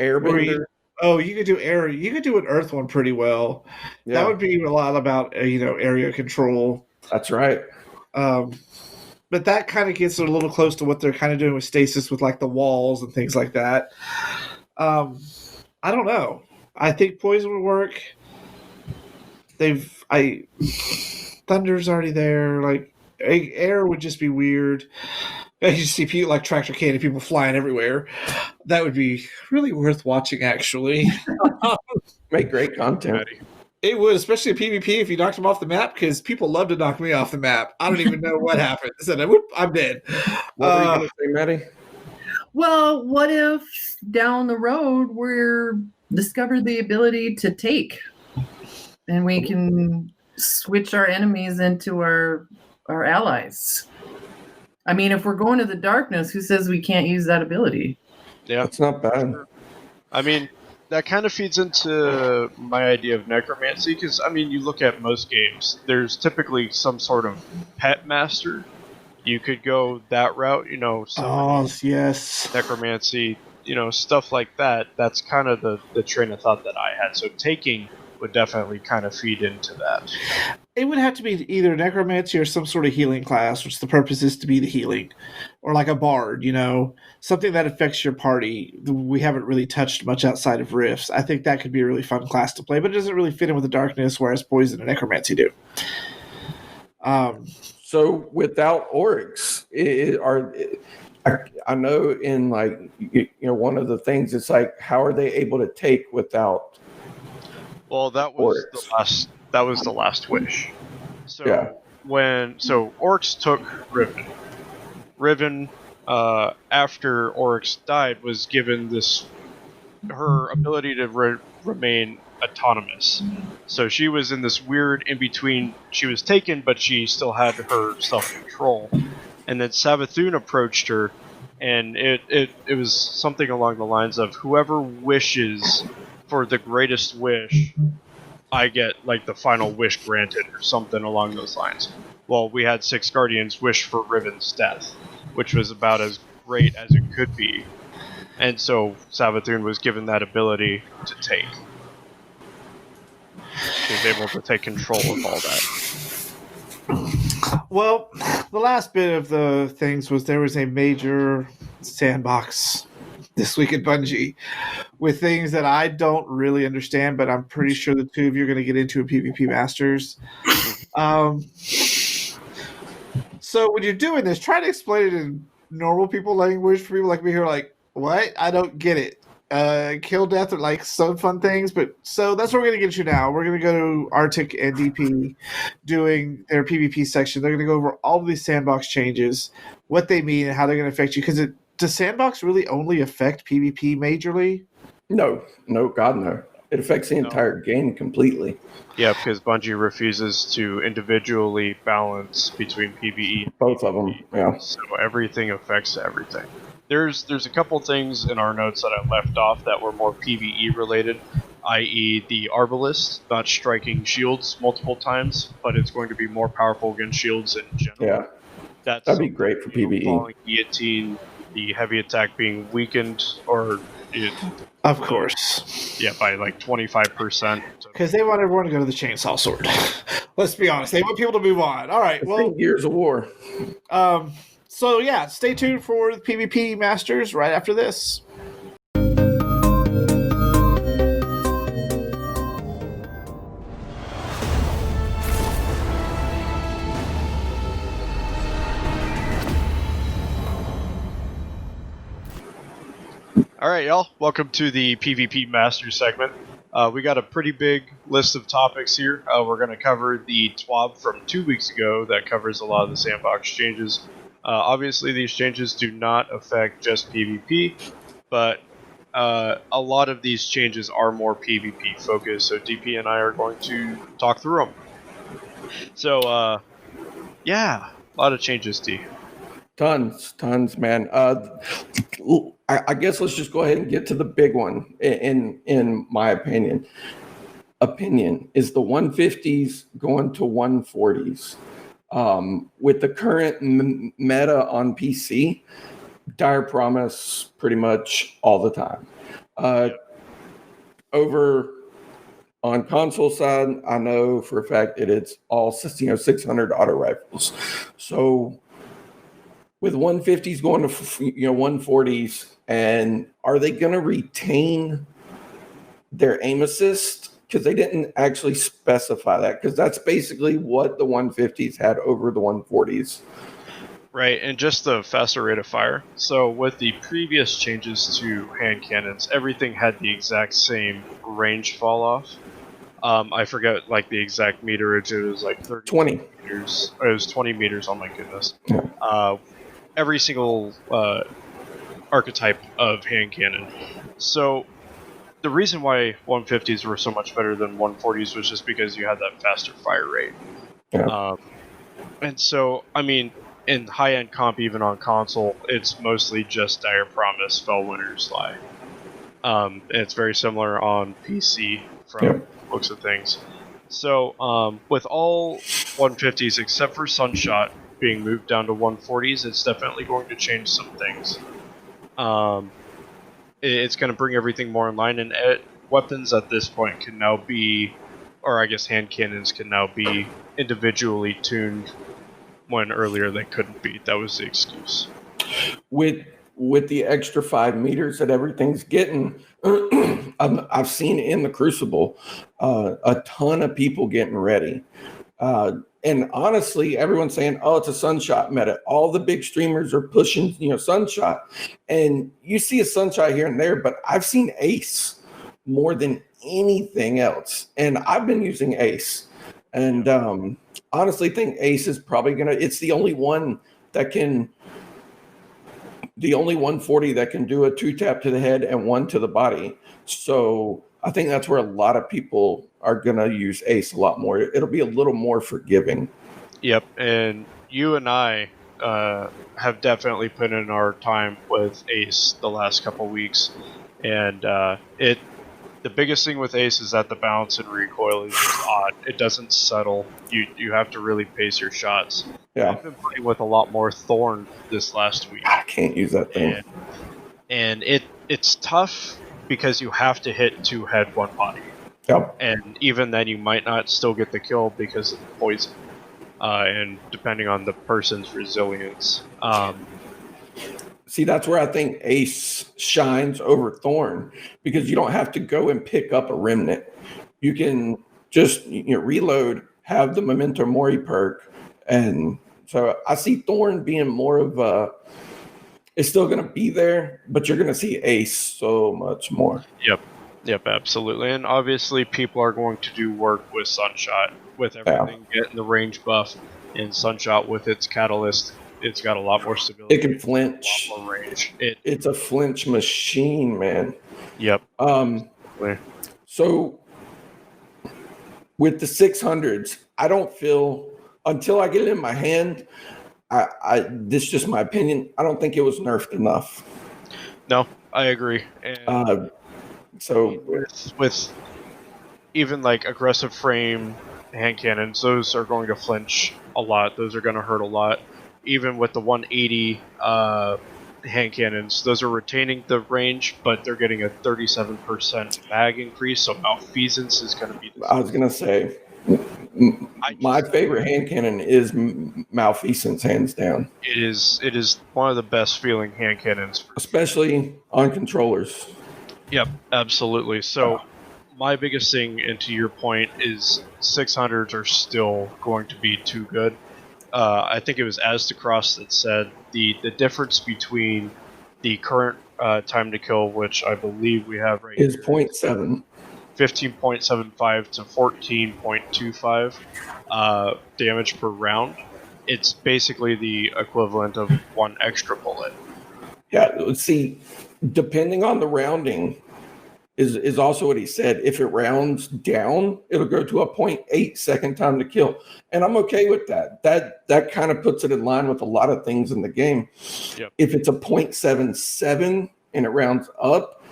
Airbender. You could do air. You could do an Earth one pretty well. Yeah, That would be a lot about area control. that's right. But that kind of gets a little close to what they're kind of doing with stasis, with like the walls and things like that. I don't know. I think poison would work. Thunder's already there. Like air would just be weird. You just see people like tractor candy, people flying everywhere. That would be really worth watching, actually. Make great content. It would, especially a PvP, if you knocked them off the map, because people love to knock me off the map. I don't even know what happened. I said, I'm dead. What were you going to say, Maddie? Well, what if down the road we're discovered the ability to take, and we can switch our enemies into our allies? I mean, if we're going to the darkness, who says we can't use that ability? Yeah, It's not bad. I mean, that kind of feeds into my idea of necromancy, because, I mean, you look at most games, there's typically some sort of pet master. You could go that route, Yes. necromancy, stuff like that. That's kind of the train of thought that I had. So taking would definitely kind of feed into that. It would have to be either necromancy or some sort of healing class, which the purpose is to be the healing. Or like a bard, something that affects your party. We haven't really touched much outside of Rifts. I think that could be a really fun class to play, but it doesn't really fit in with the darkness, whereas poison and necromancy do. So without Oryx, I know in one of the things, it's like, how are they able to take without? Well, that was Oryx? the last wish. So Yeah. Oryx took Riven. Riven, after Oryx died, was given her ability to remain autonomous. So she was in this weird in between. She was taken, but she still had her self-control. And then Savathun approached her, and it was something along the lines of, whoever wishes for the greatest wish, I get like the final wish granted, or something along those lines. Well, we had 6 Guardians wish for Riven's death, which was about as great as it could be. And so Savathun was given that ability to take. She was able to take control of all that. Well, the last bit of the things was there was a major sandbox this week at Bungie with things that I don't really understand, but I'm pretty sure the two of you are going to get into in PvP Masters. So when you're doing this, try to explain it in normal people language for people like me who are like, what? I don't get it. Kill death are like some fun things, but so that's what we're going to get to now. We're going to go to Arctic and DP doing their PvP section. They're going to go over all of these sandbox changes, what they mean, and how they're going to affect you. Because does sandbox really only affect PvP majorly? No, God, no. It affects the entire game completely. Yeah, because Bungie refuses to individually balance between PvE and Both of them, yeah. So everything affects everything. There's a couple things in our notes that I left off that were more PvE related, i.e. the Arbalist not striking shields multiple times, but it's going to be more powerful against shields in general. Yeah, that'd be great for PvE. Falling guillotine, the heavy attack being weakened, or... Of course. Yeah, by like 25%. Because they want everyone to go to the chainsaw sword. Let's be honest. They want people to move on. All right. Well, Gears of War. So yeah, stay tuned for the PvP Masters right after this. All right, y'all. Welcome to the PvP Masters segment. We got a pretty big list of topics here. We're going to cover the TWAB from 2 weeks ago that covers a lot of the sandbox changes. Obviously, these changes do not affect just PvP, but a lot of these changes are more PvP focused, so DP and I are going to talk through them. So, yeah, a lot of changes, D. Tons, man. I guess let's just go ahead and get to the big one. In my opinion, is the 150s going to 140s. With the current meta on PC, Dire Promise pretty much all the time. Over on console side, I know for a fact that it's all 600 auto rifles. So with 150s going to 140s, and are they going to retain their aim assist? Because they didn't actually specify that, because that's basically what the 150s had over the 140s. Right, and just the faster rate of fire. So with the previous changes to hand cannons, everything had the exact same range fall off. I forget like the exact meterage. It was like 20 meters. It was 20 meters. Oh my goodness. Yeah. Every single archetype of hand cannon. So the reason why 150s were so much better than 140s was just because you had that faster fire rate. Yeah. And so, I mean, in high-end comp, even on console, it's mostly just Dire Promise, Fell Winter's Lie. And it's very similar on PC from looks of things. So, with all 150s except for Sunshot being moved down to 140s, it's definitely going to change some things. It's going to bring everything more in line, and weapons at this point can now be, or I guess hand cannons can now be individually tuned when earlier they couldn't be. That was the excuse. With the extra 5 meters that everything's getting, I've seen in the Crucible a ton of people getting ready. And honestly, everyone's saying, "Oh, it's a Sunshot meta." All the big streamers are pushing, Sunshot, and you see a Sunshot here and there. But I've seen Ace more than anything else, and I've been using Ace, and honestly, think Ace is probably it's the only one that can. The only 140 that can do a 2-tap to the head and 1 to the body. So I think that's where a lot of people are going to use Ace a lot more. It'll be a little more forgiving. Yep, and you and I have definitely put in our time with Ace the last couple weeks. And the biggest thing with Ace is that the balance and recoil is just odd. It doesn't settle. You have to really pace your shots. Yeah. I've been playing with a lot more Thorn this last week. I can't use that thing. And it's tough because you have to hit 2 head, 1 body. Yep. And even then you might not still get the kill because of the poison. And depending on the person's resilience. See, that's where I think Ace shines over Thorn, because you don't have to go and pick up a remnant. You can just reload, have the Memento Mori perk, and so I see Thorn being more of a. It's still going to be there, but you're going to see Ace so much more. Yep, absolutely. And obviously, people are going to do work with Sunshot, with everything getting the range buff, and Sunshot with its catalyst. It's got a lot more stability. It can flinch. A lot more range. It's a flinch machine, man. Yep. So with the 600s, I don't feel, until I get it in my hand, this is just my opinion, I don't think it was nerfed enough. No, I agree. And so with even like aggressive frame hand cannons, those are going to flinch a lot. Those are going to hurt a lot. Even with the 180 hand cannons, those are retaining the range, but they're getting a 37% mag increase, so malfeasance is going to be... I was going to say, my favorite hand cannon is malfeasance, hands down. It is one of the best feeling hand cannons. Especially on controllers. Yep, absolutely. So my biggest thing, and to your point, is 600s are still going to be too good. I think it was Aztecross that said the difference between the current time to kill, which I believe we have right is here, 0.7. 15.75 to 14.25 damage per round. It's basically the equivalent of 1 extra bullet. Yeah, see, depending on the rounding, is also what he said. If it rounds down, it'll go to a 0.8 second time to kill. And I'm okay with that. That kind of puts it in line with a lot of things in the game. Yep. If it's a 0.77 and it rounds up,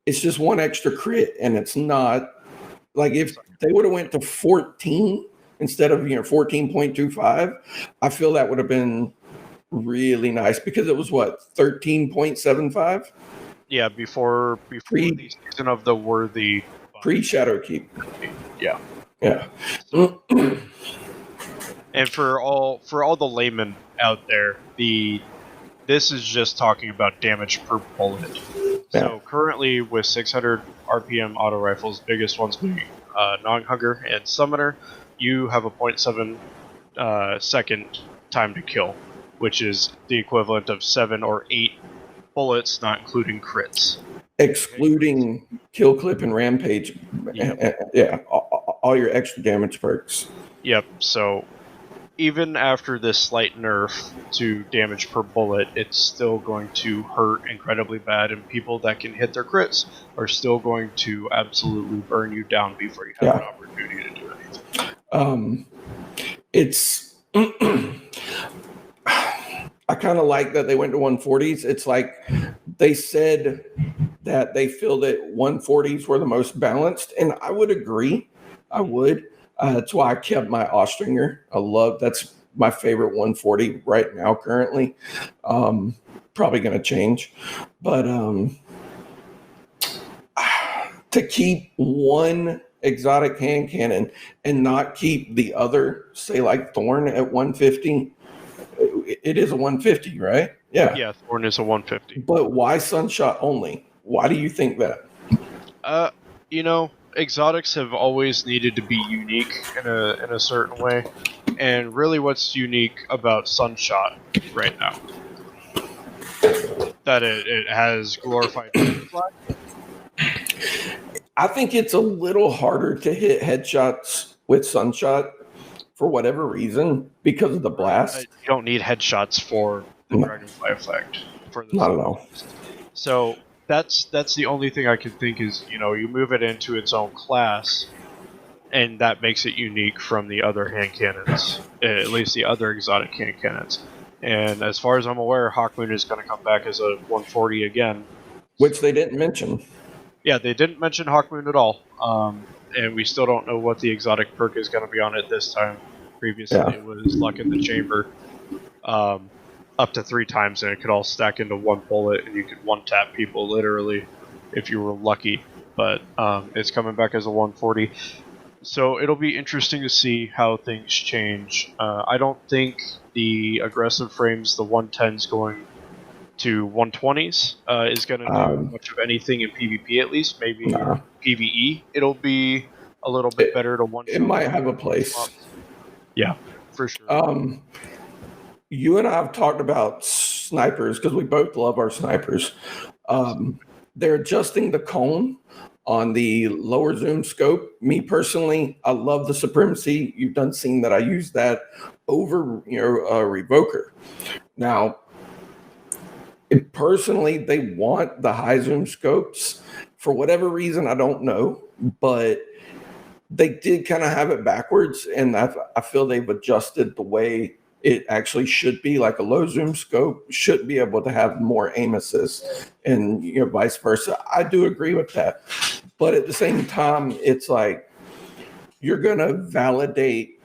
it's just 1 extra crit, and it's not like if they would have went to 14 instead of 14.25, I feel that would have been really nice because it was what 13.75 Yeah, before the season of the worthy pre-Shadow Keep. Yeah. Yeah. And for all the laymen out there, this is just talking about damage per bullet. Yeah. So currently with 600 RPM auto rifles, biggest ones being Non-Hugger and Summoner, you have a 0.7 second time to kill, which is the equivalent of 7 or 8 bullets, not including crits. Excluding Kill Clip and Rampage. Yep. Yeah, all your extra damage perks. Yep, so even after this slight nerf to damage per bullet, it's still going to hurt incredibly bad, and people that can hit their crits are still going to absolutely burn you down before you have an opportunity to do anything. It's I kind of like that they went to 140s. It's like they said that they feel that 140s were the most balanced, and I would agree. I would. That's why I kept my Austringer. That's my favorite 140 right now currently. Probably going to change. But to keep one exotic hand cannon and not keep the other, say like Thorn at 150, it is a 150, right? Yeah. Yeah, Thorn is a 150. But why Sunshot only? Why do you think that? Exotics have always needed to be unique in a certain way, and really, what's unique about Sunshot right now? That it has glorified butterfly. I think it's a little harder to hit headshots with Sunshot for whatever reason because of the blast. You don't need headshots for the Dragonfly effect. Not at all. So that's the only thing I can think is, you move it into its own class, and that makes it unique from the other hand cannons, at least the other exotic hand cannons. And as far as I'm aware, Hawkmoon is going to come back as a 140 again. Which they didn't mention. Yeah, they didn't mention Hawkmoon at all. And we still don't know what the exotic perk is going to be on it this time. Previously, It was Luck in the Chamber. Up to 3 times, and it could all stack into one bullet, and you could one-tap people literally if you were lucky. But it's coming back as a 140. So it'll be interesting to see how things change. I don't think the aggressive frames, the 110s going to 120s, is going to do much of anything in PvP at least. Maybe PvE, it'll be a little bit better to 120. It might have a place. Yeah, for sure. You and I have talked about snipers because we both love our snipers. They're adjusting the cone on the lower zoom scope. Me personally, I love the Supremacy. You've done seen that I use that over Revoker. Now, personally, they want the high zoom scopes for whatever reason. I don't know, but they did kind of have it backwards, and I feel they've adjusted the way it actually should be. Like a low zoom scope should be able to have more aim assist, and vice versa. I do agree with that, but at the same time, it's like you're gonna validate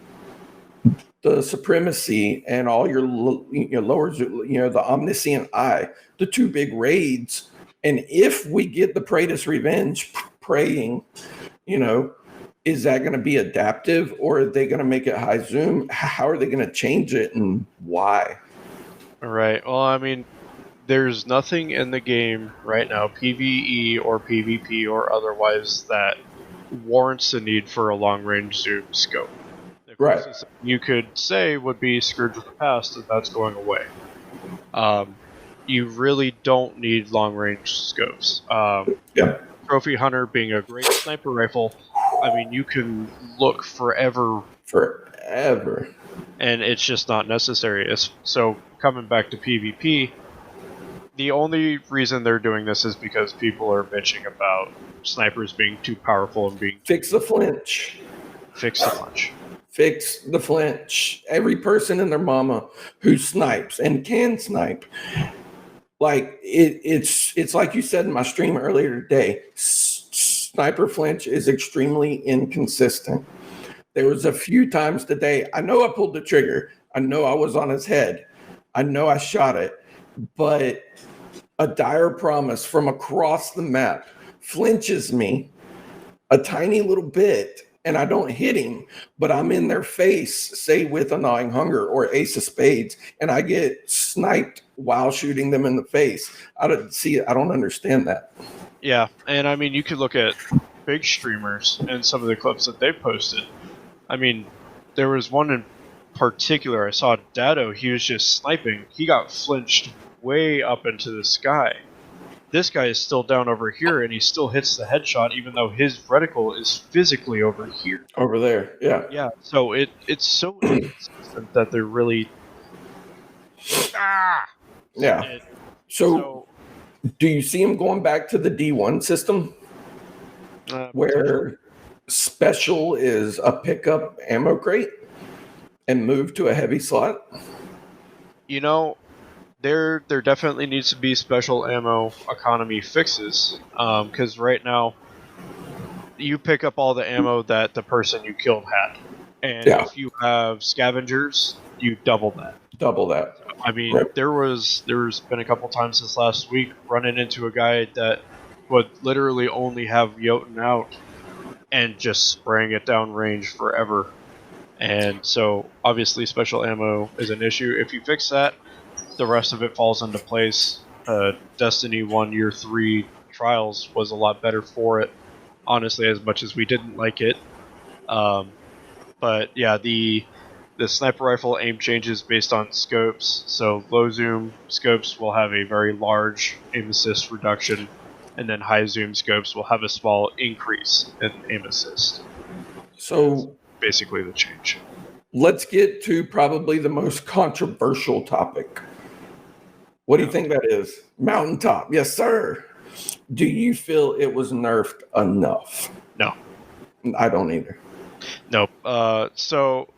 the Supremacy and all your lower zoom, the Omniscient Eye, the 2 big raids, and if we get the Praetus Revenge praying, is that going to be adaptive, or are they going to make it high zoom? How are they going to change it, and why? All right. Well, I mean, there's nothing in the game right now, PvE or PvP or otherwise, that warrants the need for a long-range zoom scope. The closest you could say would be Scourge of the Past, and that's going away. You really don't need long-range scopes. Trophy Hunter being a great sniper rifle, I mean, you can look forever. And it's just not necessary. So, coming back to PvP, the only reason they're doing this is because people are bitching about snipers being too powerful and being... Fix the flinch. Fix the flinch. Fix the flinch. Every person and their mama who snipes and can snipe, like it's like you said in my stream earlier today, sniper flinch is extremely inconsistent. There was a few times today, I know I pulled the trigger. I know I was on his head. I know I shot it, but a dire promise from across the map flinches me a tiny little bit, and I don't hit him, but I'm in their face, say with a gnawing hunger or ace of spades, and I get sniped while shooting them in the face. I don't understand that. Yeah, and I mean, you could look at big streamers and some of the clips that they posted. I mean, there was one in particular I saw, Dado. He was just sniping. He got flinched way up into the sky. This guy is still down over here, and he still hits the headshot, even though his reticle is physically over here. Over there, yeah. Yeah, so it's so inconsistent that they're really... Yeah. So, do you see him going back to the D1 system? Where special is a pickup ammo crate and move to a heavy slot? You know, there definitely needs to be special ammo economy fixes, because right now you pick up all the ammo that the person you killed had, and if you have scavengers, you double that. I mean, Right. there's been a couple times this last week running into a guy that would literally only have Jotun out and just spraying it down range forever. And so obviously special ammo is an issue. If you fix that, the rest of it falls into place. Destiny 1 Year 3 Trials was a lot better for it, honestly, as much as we didn't like it. But yeah, the sniper rifle aim changes based on scopes. So low zoom scopes will have a very large aim assist reduction, and then high zoom scopes will have a small increase in aim assist. So basically the change. Let's get to probably the most controversial topic. What do you think that is? Mountaintop. Yes, sir. Do you feel it was nerfed enough? No. I don't either. Nope. So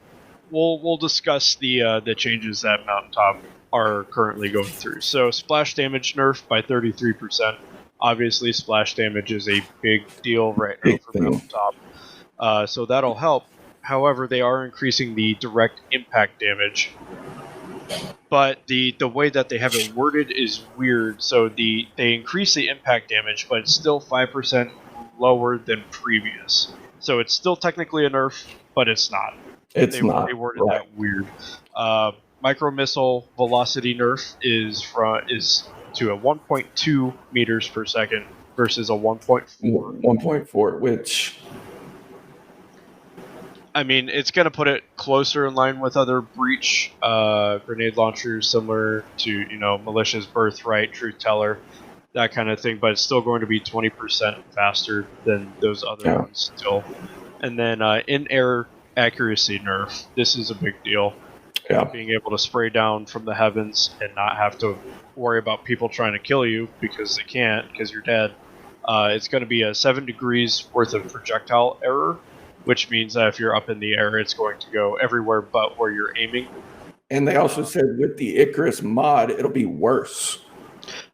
we'll discuss the changes that Mountaintop are currently going through. So splash damage nerfed by 33%. Obviously, splash damage is a big deal right now for Mountaintop. So that'll help. However, they are increasing the direct impact damage. But the way that they have it worded is weird. So they increase the impact damage, but it's still 5% lower than previous. So it's still technically a nerf, but it's not. They worded that weird. Micro missile velocity nerf is to a 1.2 meters per second versus a 1.4. 1.4, which, I mean, it's going to put it closer in line with other breach grenade launchers, similar to, Malicious Birthright, Truth Teller, that kind of thing, but it's still going to be 20% faster than those other ones still. And then in-air accuracy nerf, this is a big deal. Yeah. Being able to spray down from the heavens and not have to worry about people trying to kill you because they can't, because you're dead. It's going to be a 7 degrees worth of projectile error, which means that if you're up in the air, it's going to go everywhere but where you're aiming. And they also said with the Icarus mod, it'll be worse.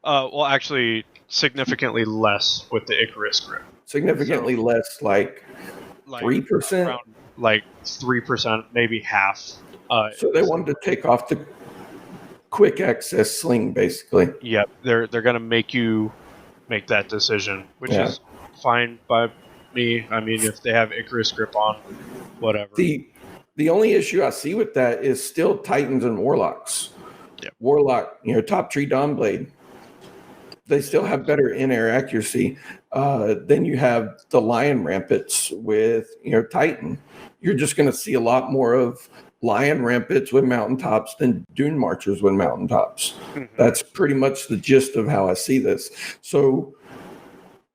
Well, actually, significantly less with the Icarus grip. Significantly less, like 3%? Around, like 3%, maybe half. So they wanted to take off the quick access sling, basically. Yep, they're going to make you make that decision, which is fine by me. I mean, if they have Icarus grip on, whatever. The only issue I see with that is still Titans and Warlocks. Yep. Warlock, Top Tree Dawnblade, they still have better in-air accuracy. Then you have the Lion Rampants with Titan. You're just going to see a lot more of Lion Rampants with mountaintops than Dune Marchers with mountaintops. Mm-hmm. That's pretty much the gist of how I see this. So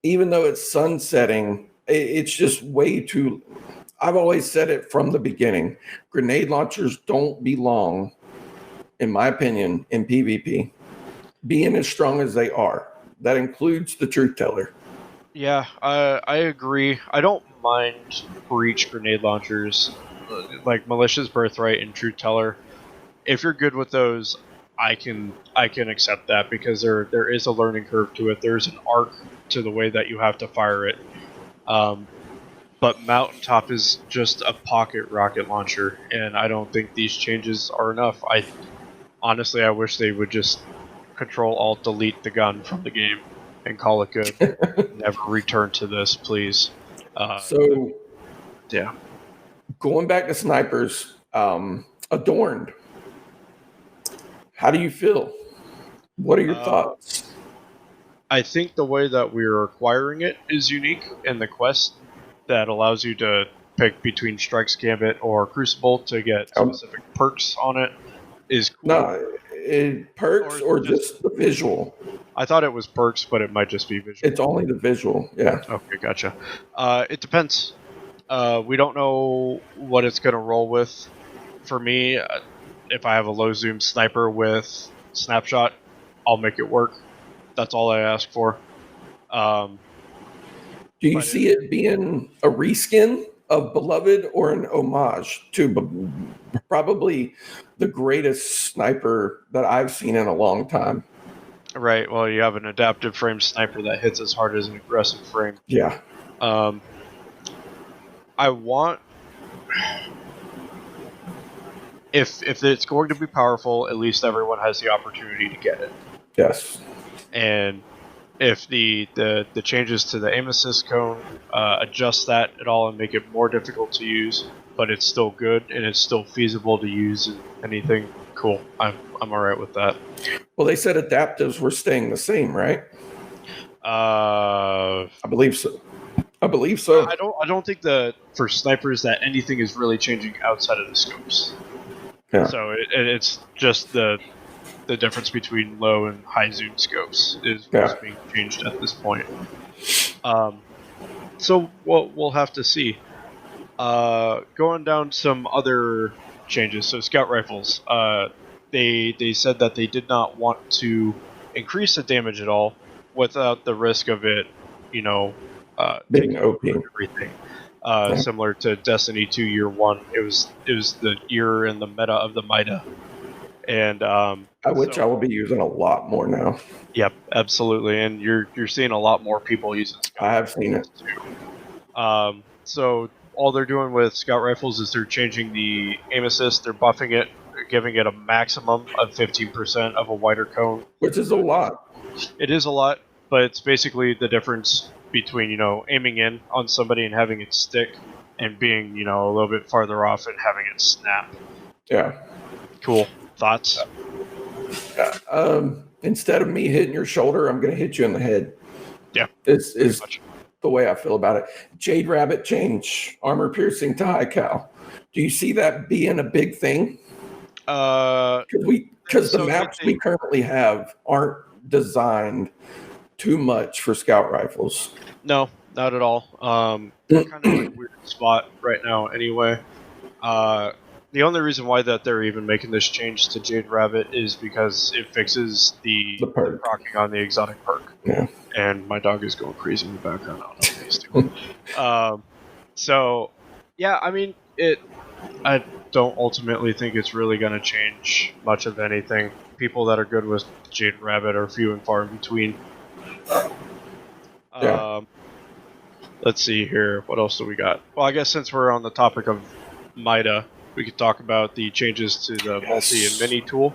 even though it's sunsetting, it's just way too... I've always said it from the beginning. Grenade launchers don't belong, in my opinion, in PvP. Being as strong as they are. That includes the Truth Teller. Yeah, I agree. I don't mind breach grenade launchers like Malicious Birthright and Truth Teller. If you're good with those, I can accept that because there is a learning curve to it. There's an arc to the way that you have to fire it. But Mountaintop is just a pocket rocket launcher, and I don't think these changes are enough. honestly, I wish they would just Control-Alt-Delete the gun from the game and call it good. Never return to this, please. So, yeah. going back to snipers, Adorned. How do you feel? What are your thoughts? I think the way that we're acquiring it is unique in the quest that allows you to pick between Strike's Gambit or Crucible to get specific perks on it is cool. No, perks or just the visual? I thought it was perks, but it might just be visual. It's only the visual, yeah. Okay, gotcha. It depends. We don't know what it's going to roll with. For me, if I have a low zoom sniper with snapshot, I'll make it work. That's all I ask for. Do you see it being a reskin of Beloved or an homage to probably the greatest sniper that I've seen in a long time? Right. Well, you have an adaptive frame sniper that hits as hard as an aggressive frame. Yeah. I want... If it's going to be powerful, at least everyone has the opportunity to get it. Yes. And if the changes to the aim assist cone adjust that at all and make it more difficult to use, but it's still good and it's still feasible to use in anything, cool. I'm all right with that. Well, they said adaptives were staying the same, right? I believe so. I don't think that for snipers that anything is really changing outside of the scopes. Yeah. So it's just the difference between low and high zoom scopes is what's being changed at this point. So we'll have to see. Going down some other changes. So scout rifles. They said that they did not want to increase the damage at all without the risk of it, being OP. Everything. Similar to Destiny 2 Year 1. It was the year in the meta of the Mida. And which I will be using a lot more now. Yep, absolutely. And you're seeing a lot more people using Scout I have seen it. Too. So all they're doing with Scout Rifles is they're changing the aim assist, they're buffing it, giving it a maximum of 15% of a wider cone. Which is a lot. It is a lot, but it's basically the difference between, aiming in on somebody and having it stick and being, a little bit farther off and having it snap. Yeah. Cool. Thoughts? Instead of me hitting your shoulder, I'm going to hit you in the head. Yeah. Is the way I feel about it. Jade Rabbit change, armor piercing to high cal. Do you see that being a big thing? Because the maps we currently have aren't designed too much for scout rifles. No, not at all. They're kind of in a weird spot right now anyway. The only reason why that they're even making this change to Jade Rabbit is because it fixes the proccing on the exotic perk. Yeah. And my dog is going crazy in the background. I don't know what he's doing. So, yeah, I mean, I don't ultimately think it's really going to change much of anything. People that are good with Jade Rabbit are few and far in between. Let's see here. What else do we got? Well, I guess since we're on the topic of Mida, we could talk about the changes to the multi and mini tool.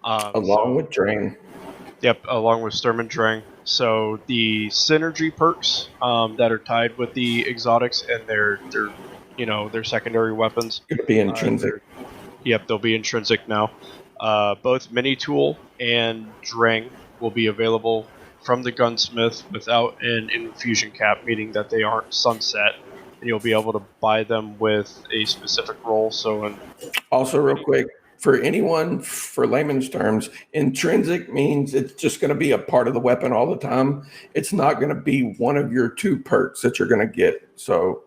Along with Drain. Yep, along with Sturm and Drang. So the synergy perks that are tied with the exotics and their secondary weapons. Could be intrinsic. They'll be intrinsic now. Both mini tool and Drang will be available from the gunsmith without an infusion cap, meaning that they aren't sunset. And you'll be able to buy them with a specific roll. Also, real quick, for anyone, for layman's terms, intrinsic means it's just going to be a part of the weapon all the time. It's not going to be one of your 2 perks that you're going to get. So,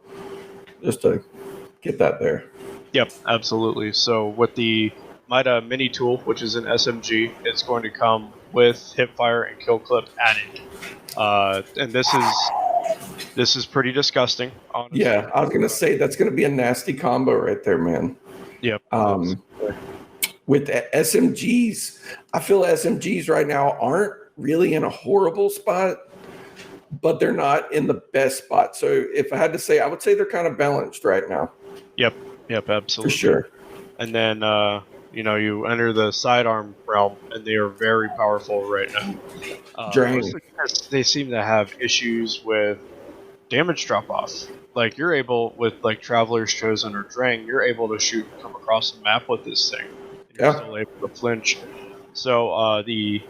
just to get that there. Yep, absolutely. So, with the Mida mini tool, which is an SMG, it's going to come with hipfire and kill clip added. And this is pretty disgusting, honestly. Yeah, I was going to say that's going to be a nasty combo right there, man. Yep. With SMGs, I feel SMGs right now aren't really in a horrible spot, but they're not in the best spot. So if I had to say, I would say they're kind of balanced right now. Yep, absolutely. For sure. And then You enter the sidearm realm, and they are very powerful right now. Drain. Mostly because they seem to have issues with damage drop off. Like you're able with like Traveler's Chosen or Drang, you're able to shoot and come across the map with this thing. And you're still able to flinch. So the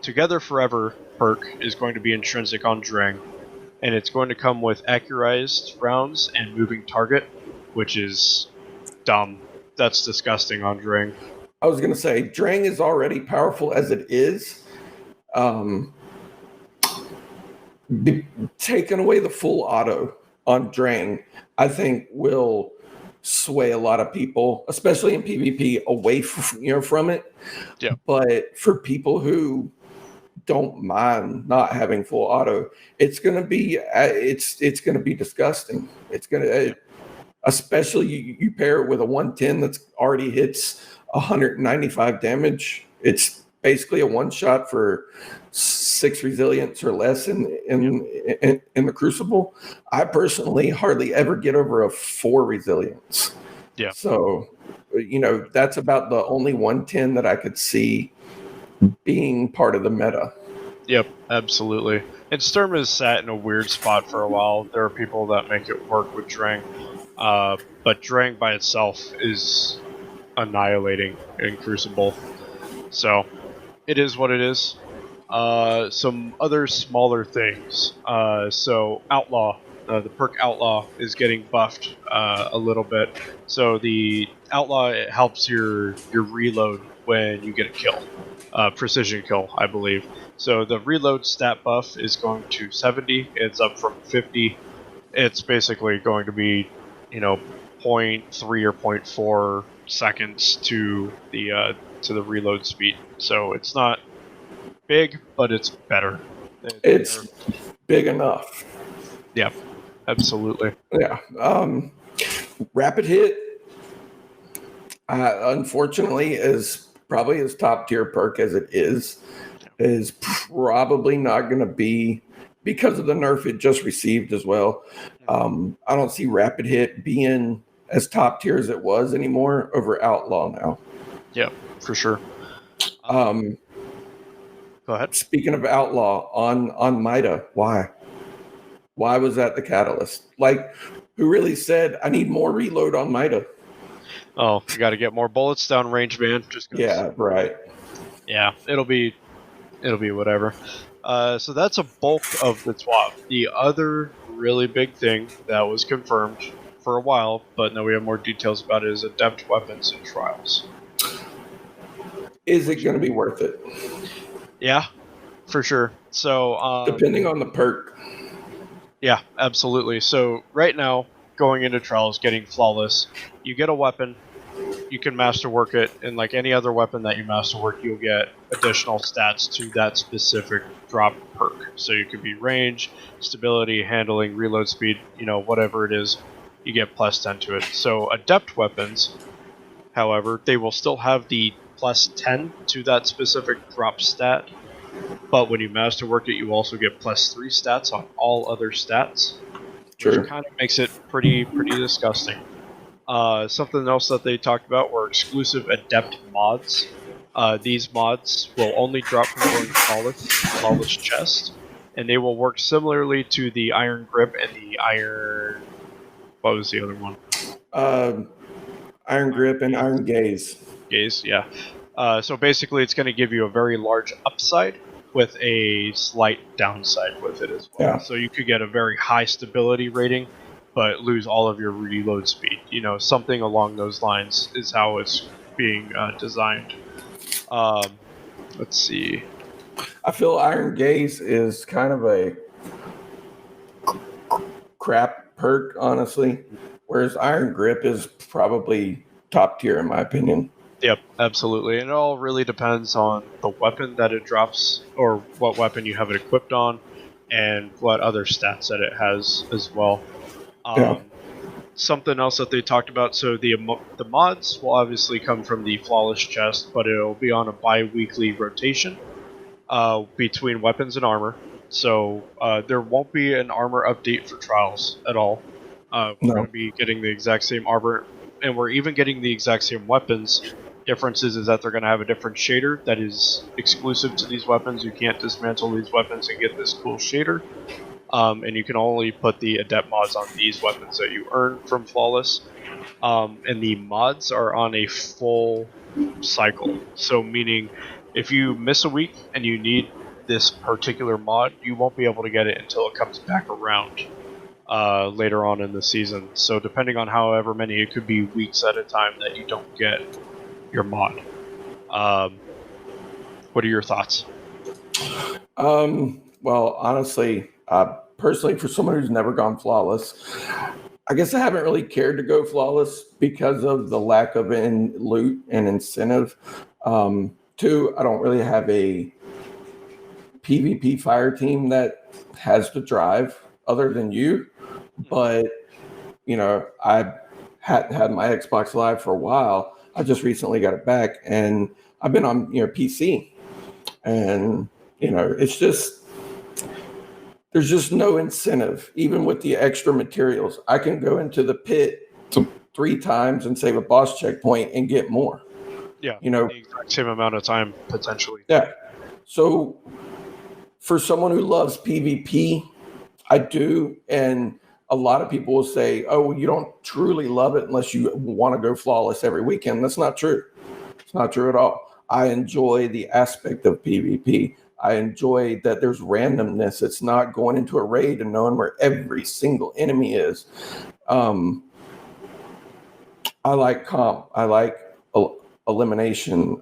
Together Forever perk is going to be intrinsic on Drang, and it's going to come with accurized rounds and moving target, which is dumb. That's disgusting on Drang. I was going to say, Drang is already powerful as it is. Taking away the full auto on Drang, I think will sway a lot of people, especially in PvP, away from it. Yeah. But for people who don't mind not having full auto, it's going to be disgusting. It's going to, especially you pair it with a 110 that's already hits 195 damage. It's basically a one shot for 6 resilience or less in the Crucible. I personally hardly ever get over a 4 resilience. Yeah. So, that's about the only 110 that I could see being part of the meta. Yep, absolutely. And Sturm has sat in a weird spot for a while. There are people that make it work with Drang. But Drang by itself is annihilating in Crucible. So, it is what it is. Some other smaller things. So Outlaw, the perk Outlaw is getting buffed a little bit. So the Outlaw, it helps your reload when you get a kill. Precision kill, I believe. So the reload stat buff is going to 70. It's up from 50. It's basically going to be, 0.3 or 0.4 seconds to the reload speed. So it's not big, but it's better. It's big enough. Yeah, absolutely. Yeah. Rapid hit, unfortunately, is probably as top tier perk as it is probably not going to be, because of the nerf it just received as well. I don't see rapid hit being as top tier as it was anymore over Outlaw now. Yeah, for sure. Go ahead. Speaking of Outlaw on Mida, why was that the catalyst? Like, who really said I need more reload on Mida? Oh, you got to get more bullets down range, man. Yeah, right. Yeah, it'll be whatever. So that's a bulk of the TWAP. The other really big thing that was confirmed for a while, but now we have more details about it, is Adept weapons and trials. Is it going to be worth it? Yeah, for sure. So depending on the perk. Yeah, absolutely. So right now, going into trials, getting flawless, you get a weapon, you can masterwork it, and like any other weapon that you masterwork, you'll get additional stats to that specific drop perk. So you could be range, stability, handling, reload speed, whatever it is, you get plus 10 to it. So Adept weapons, however, they will still have the plus 10 to that specific drop stat, but when you masterwork it, you also get plus 3 stats on all other stats. True. Which kind of makes it pretty disgusting. Something else that they talked about were exclusive Adept mods. These mods will only drop from going flawless chest, and they will work similarly to the Iron Grip and the Iron... What was the other one? Iron Grip and Iron Gaze. Gaze, yeah. So basically, it's going to give you a very large upside with a slight downside with it as well. Yeah. So you could get a very high stability rating, but lose all of your reload speed. Something along those lines is how it's being designed. Let's see. I feel Iron Gaze is kind of a crap perk, honestly, whereas Iron Grip is probably top tier in my opinion. Yep, absolutely. And it all really depends on the weapon that it drops, or what weapon you have it equipped on, and what other stats that it has as well. Something else that they talked about, so the mods will obviously come from the Flawless Chest, but it'll be on a bi-weekly rotation between weapons and armor. So there won't be an armor update for trials at all. We're going to be getting the exact same armor, and we're even getting the exact same weapons differences is that they're going to have a different shader that is exclusive to these weapons. You can't dismantle these weapons and get this cool shader. And you can only put the Adept mods on these weapons that you earn from Flawless. And the mods are on a full cycle. So meaning, if you miss a week and you need this particular mod, you won't be able to get it until it comes back around later on in the season. So depending on however many, it could be weeks at a time that you don't get your mod. What are your thoughts? Well, honestly, personally, for someone who's never gone Flawless, I guess I haven't really cared to go Flawless because of the lack of loot and incentive. Two, I don't really have a PvP fire team that has the drive other than you. But, I hadn't had my Xbox Live for a while. I just recently got it back, and I've been on, PC. And, it's just, there's just no incentive, even with the extra materials. I can go into the pit 3 times and save a boss checkpoint and get more. Yeah, the exact same amount of time, potentially. Yeah. So for someone who loves PvP, I do. And a lot of people will say, oh, you don't truly love it unless you want to go Flawless every weekend. That's not true. It's not true at all. I enjoy the aspect of PvP. I enjoy that there's randomness. It's not going into a raid and knowing where every single enemy is. I like comp. I like elimination.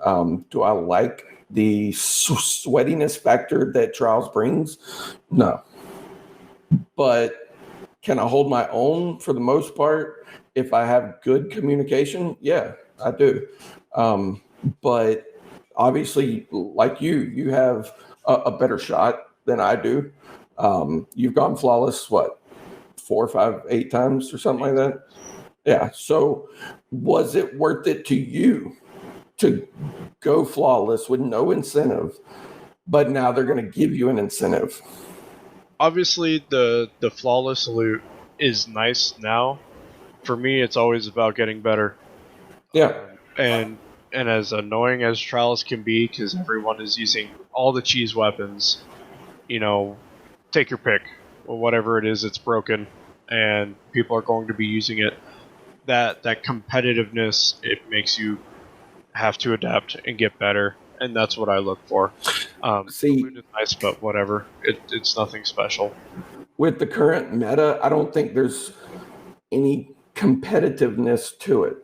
Do I like the sweatiness factor that Trials brings? No. But can I hold my own for the most part if I have good communication? Yeah, I do. But obviously, like you have a better shot than I do. You've gone Flawless, 4, 5, 8 times or something like that? Yeah. So was it worth it to you to go Flawless with no incentive, but now they're going to give you an incentive? Obviously, the Flawless loot is nice now. For me, it's always about getting better. Yeah. And as annoying as Trials can be, because everyone is using all the cheese weapons, take your pick. Or whatever it is, it's broken, and people are going to be using it. That competitiveness, it makes you have to adapt and get better, and that's what I look for. See, the loot is nice, but whatever. It's nothing special. With the current meta, I don't think there's any competitiveness to it.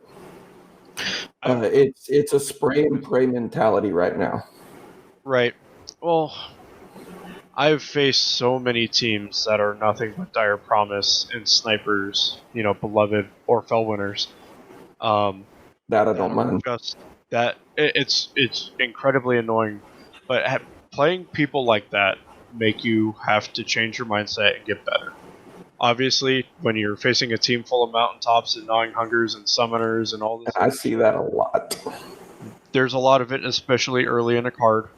It's a spray and pray mentality right now. Right. Well, I've faced so many teams that are nothing but Dire Promise and snipers, beloved or fell winners. That I don't mind. It's incredibly annoying, but playing people like that make you have to change your mindset and get better. Obviously, when you're facing a team full of mountaintops and gnawing hungers and summoners and all this, I see that a lot. There's a lot of it, especially early in a card.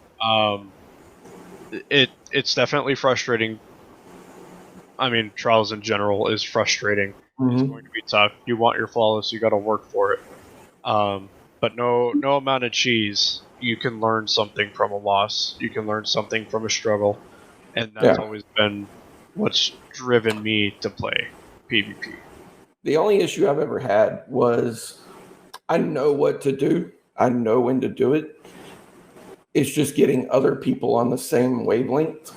It's definitely frustrating. I mean, Trials in general is frustrating. Mm-hmm. It's going to be tough. You want your Flawless, you got to work for it. But no amount of cheese, you can learn something from a loss. You can learn something from a struggle, and that's always been what's driven me to play PvP. The only issue I've ever had was I know what to do. I know when to do it. It's just getting other people on the same wavelength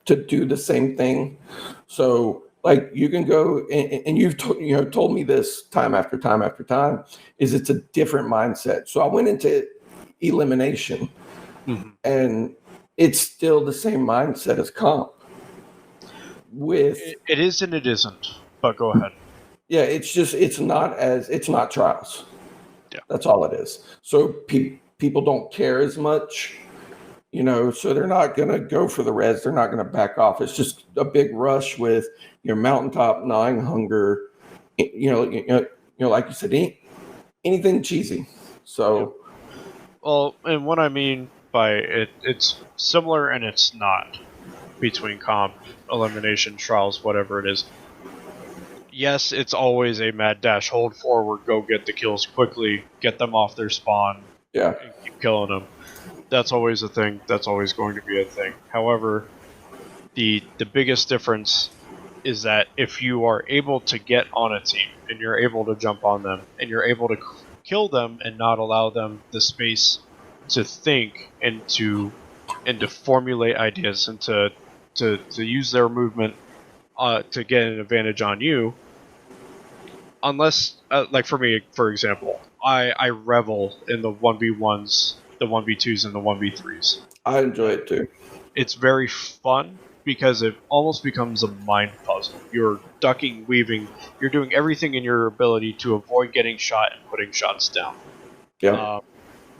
to do the same thing. So, like, you can go and you've told me this time after time after time, is it's a different mindset. So I went into elimination, and it's still the same mindset as comp. It is and it isn't, but go ahead. Yeah, it's not Trials. Yeah, that's all it is. So people don't care as much, so they're not going to go for the res. They're not going to back off. It's just a big rush with your mountaintop gnawing hunger, like you said, anything cheesy. So, well, and what I mean by it's similar and it's not between comp, elimination, Trials, whatever it is. yes, it's always a mad dash, hold forward, go get the kills quickly, get them off their spawn, Yeah. and keep killing them. That's always a thing. That's always going to be a thing. However, the biggest difference is that if you are able to get on a team and you're able to jump on them and you're able to kill them and not allow them the space to think and to formulate ideas and to use their movement to get an advantage on you, unless like for me, for example, I revel in the 1v1s, the 1v2s, and the 1v3s. I enjoy it too. It's very fun because it almost becomes a mind puzzle. You're ducking, weaving, you're doing everything in your ability to avoid getting shot and putting shots down. Yeah.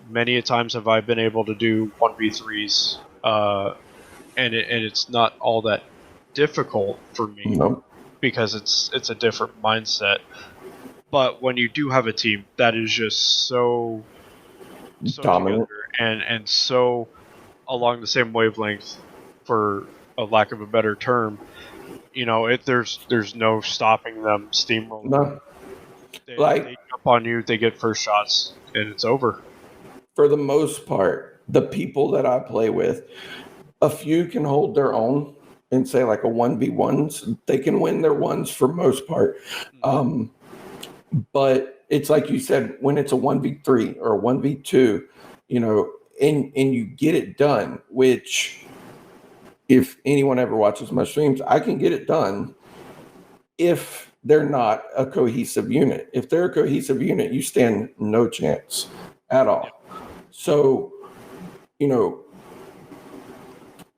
Many a times have I been able to do 1v3s, and it's not all that difficult for me. No. Because it's a different mindset. But when you do have a team that is just so Dominant. together and so along the same wavelength, for a lack of a better term, there's no stopping them steamrolling. No. They jump on you, they get first shots, and it's over. For the most part, the people that I play with, a few can hold their own and say like a 1v1s, they can win their ones for most part. But it's like you said, when it's a 1v3 or a 1v2, and you get it done, which if anyone ever watches my streams, I can get it done if they're not a cohesive unit. If they're a cohesive unit, you stand no chance at all. So,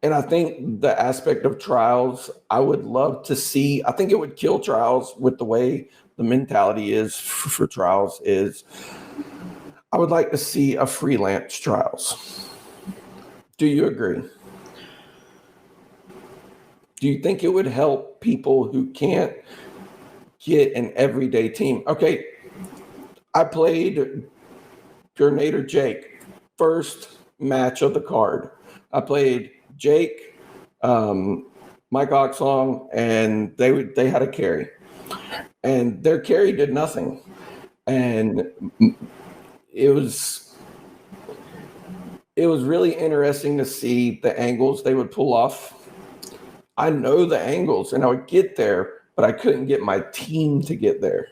and I think the aspect of trials, I would love to see, I think it would kill trials with the way the mentality is for trials is, I would like to see a freelance trials. Do you agree? Do you think it would help people who can't get an everyday team? Okay, I played Grenadier Jake, first match of the card. I played Jake, Mike Oxlong, and they had a carry. And their carry did nothing. And it was really interesting to see the angles they would pull off. I know the angles, and I would get there, but I couldn't get my team to get there.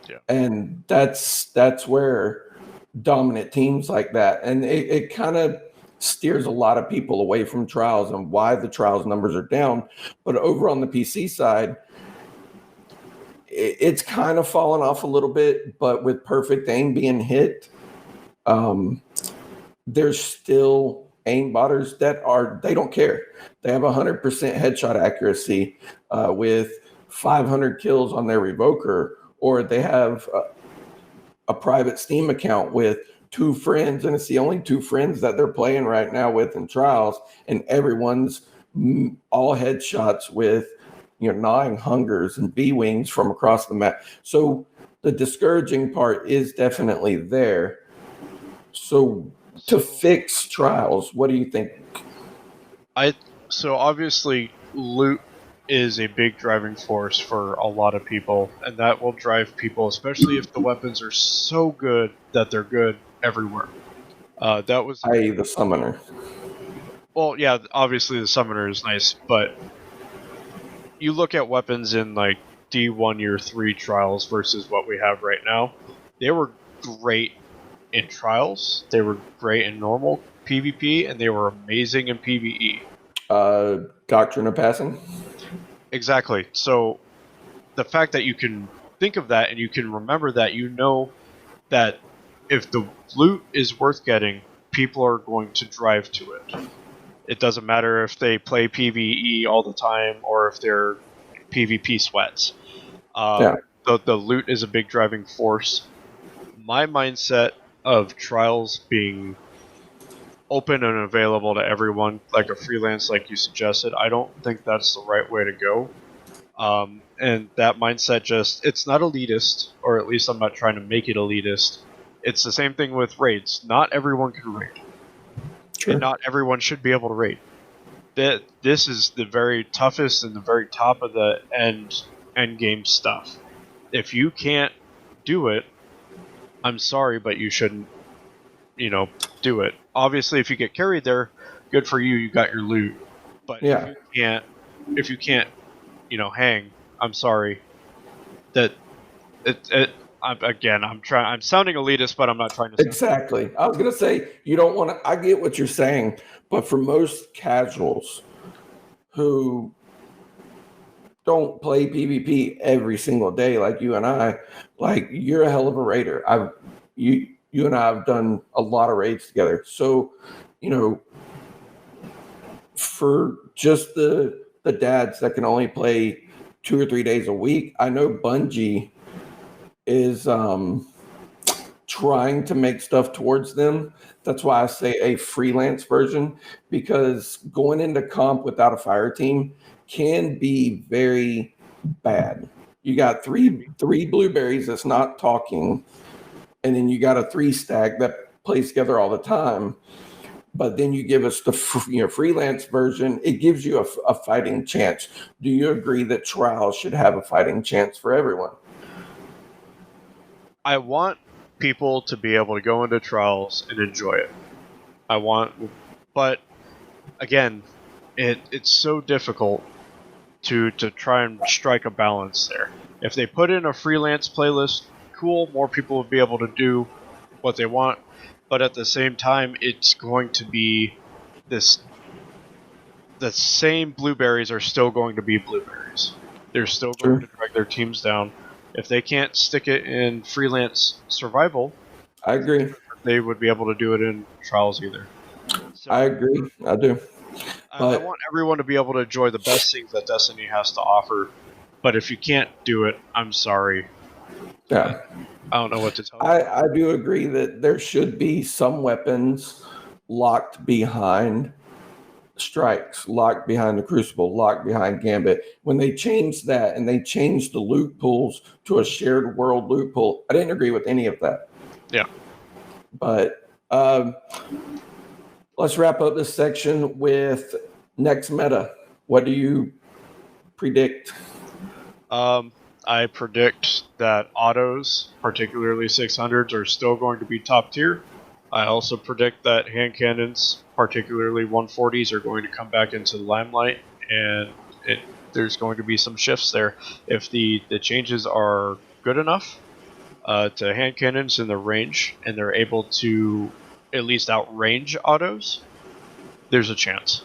Yeah. And that's where dominant teams like that, and it kind of steers a lot of people away from trials and why the trials numbers are down. But over on the PC side, it's kind of fallen off a little bit, but with perfect aim being hit, there's still aimbotters they don't care. They have 100% headshot accuracy with 500 kills on their revoker, or they have a private Steam account with 2 friends, and it's the only 2 friends that they're playing right now with in trials, and everyone's all headshots with gnawing hungers and B-wings from across the map. So the discouraging part is definitely there. So to fix trials, what do you think? So obviously loot is a big driving force for a lot of people, and that will drive people, especially if the weapons are so good that they're good everywhere. That was i.e. the summoner. Well, yeah, obviously the summoner is nice, but you look at weapons in like D1 Year 3 trials versus what we have right now. They were great in trials, they were great in normal PvP, and they were amazing in PvE. Doctrine of Passing? Exactly. So the fact that you can think of that and you can remember that, that if the loot is worth getting, people are going to drive to it. It doesn't matter if they play PvE all the time or if they're PvP sweats. The loot is a big driving force. My mindset of trials being open and available to everyone, like a freelance, like you suggested, I don't think that's the right way to go. And that mindset it's not elitist, or at least I'm not trying to make it elitist. It's the same thing with raids. Not everyone can raid. Sure. And not everyone should be able to raid. This is the very toughest and the very top of the end end game stuff. If you can't do it, I'm sorry, but you shouldn't, do it. Obviously, if you get carried there, good for you. You got your loot. But Yeah. if you can't, hang, I'm sorry. That I'm sounding elitist, but I'm not trying to. Exactly. I was going to say, you don't want to, I get what you're saying, but for most casuals who don't play PvP every single day like you and I, like, you're a hell of a raider. You and I have done a lot of raids together. So, for just the dads that can only play 2 or 3 days a week, I know Bungie is trying to make stuff towards them. That's why I say a freelance version, because going into comp without a fire team can be very bad. You got three blueberries that's not talking, and then you got a 3 stack that plays together all the time. But then you give us the freelance version. It gives you a fighting chance. Do you agree that trials should have a fighting chance for everyone? I want people to be able to go into trials and enjoy it. But again, it's so difficult to try and strike a balance there. If they put in a freelance playlist, cool, more people will be able to do what they want. But at the same time, it's going to be the same blueberries are still going to be blueberries. They're still going to drag their teams down. If they can't stick it in freelance survival, I agree. They would be able to do it in trials either. So, I agree. I do. I want everyone to be able to enjoy the best things that Destiny has to offer. But if you can't do it, I'm sorry. Yeah. I don't know what to tell you. I do agree that there should be some weapons locked behind strikes, locked behind the Crucible, locked behind Gambit. When they changed that and they changed the loot pools to a shared world loot pool, I didn't agree with any of that. Yeah. But let's wrap up this section with next meta. What do you predict? I predict that autos, particularly 600s, are still going to be top tier. I also predict that hand cannons, particularly 140s, are going to come back into the limelight, and there's going to be some shifts there. If the changes are good enough to hand cannons in the range, and they're able to at least outrange autos, there's a chance.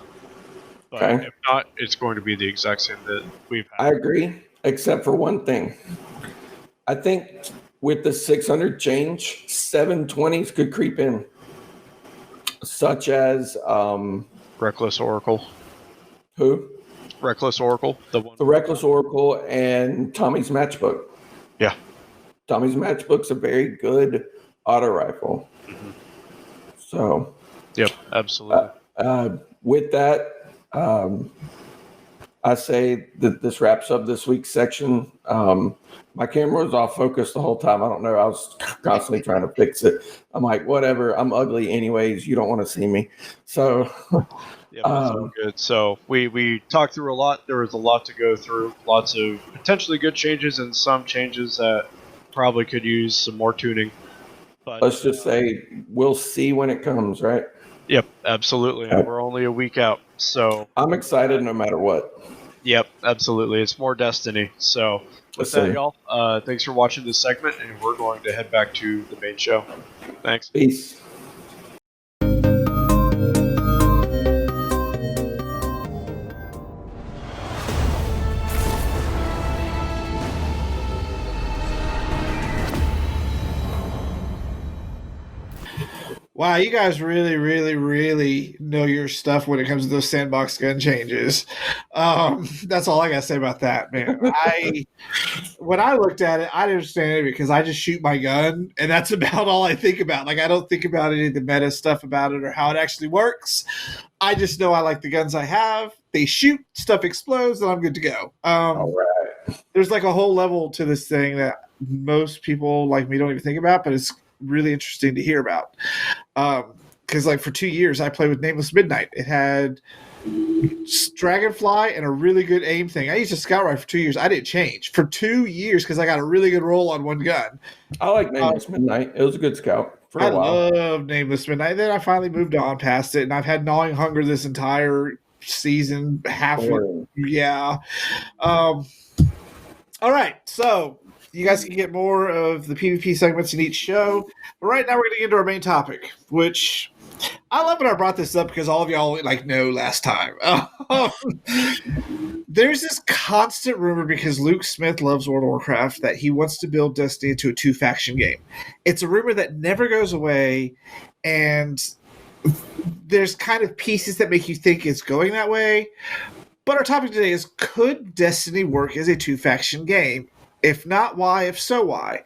But if not, it's going to be the exact same that we've had. I agree, except for one thing. I think with the 600 change, 720s could creep in, such as Reckless Oracle. Who? Reckless Oracle, the Reckless Oracle and Tommy's Matchbook. Yeah, Tommy's Matchbook's a very good auto rifle. Mm-hmm. So, yep, absolutely. With that, I say that this wraps up this week's section. My camera was off focus the whole time. I don't know. I was constantly trying to fix it. I'm like, whatever. I'm ugly anyways. You don't want to see me. So, yeah, that's all good. So we talked through a lot. There was a lot to go through. Lots of potentially good changes and some changes that probably could use some more tuning. But let's just say we'll see when it comes, right? Yep, absolutely. And we're only a week out. So I'm excited no matter what. Yep, absolutely. It's more Destiny. So with that, y'all, thanks for watching this segment, and we're going to head back to the main show. Thanks. Peace. Wow, you guys really, really, really know your stuff when it comes to those sandbox gun changes. That's all I gotta say about that, man. When I looked at it, I didn't understand it because I just shoot my gun, and that's about all I think about. Like, I don't think about any of the meta stuff about it or how it actually works. I just know I like the guns I have. They shoot, stuff explodes, and I'm good to go. All right. There's like a whole level to this thing that most people like me don't even think about, but it's really interesting to hear about. Because like for 2 years I played with Nameless Midnight. It had Dragonfly and a really good aim thing. I used a scout rifle for 2 years. I didn't change for 2 years because I got a really good roll on one gun. I like Nameless Midnight. It was a good scout for a I while. love Nameless Midnight. Then I finally moved on past it, and I've had gnawing hunger this entire season. Yeah. All right, so you guys can get more of the PvP segments in each show. But right now, we're going to get into our main topic, which I love when I brought this up because all of y'all know last time. There's this constant rumor because Luke Smith loves World of Warcraft that he wants to build Destiny into a 2-faction game. It's a rumor that never goes away, and there's kind of pieces that make you think it's going that way. But our topic today is, could Destiny work as a 2-faction game? If not, why? If so, why?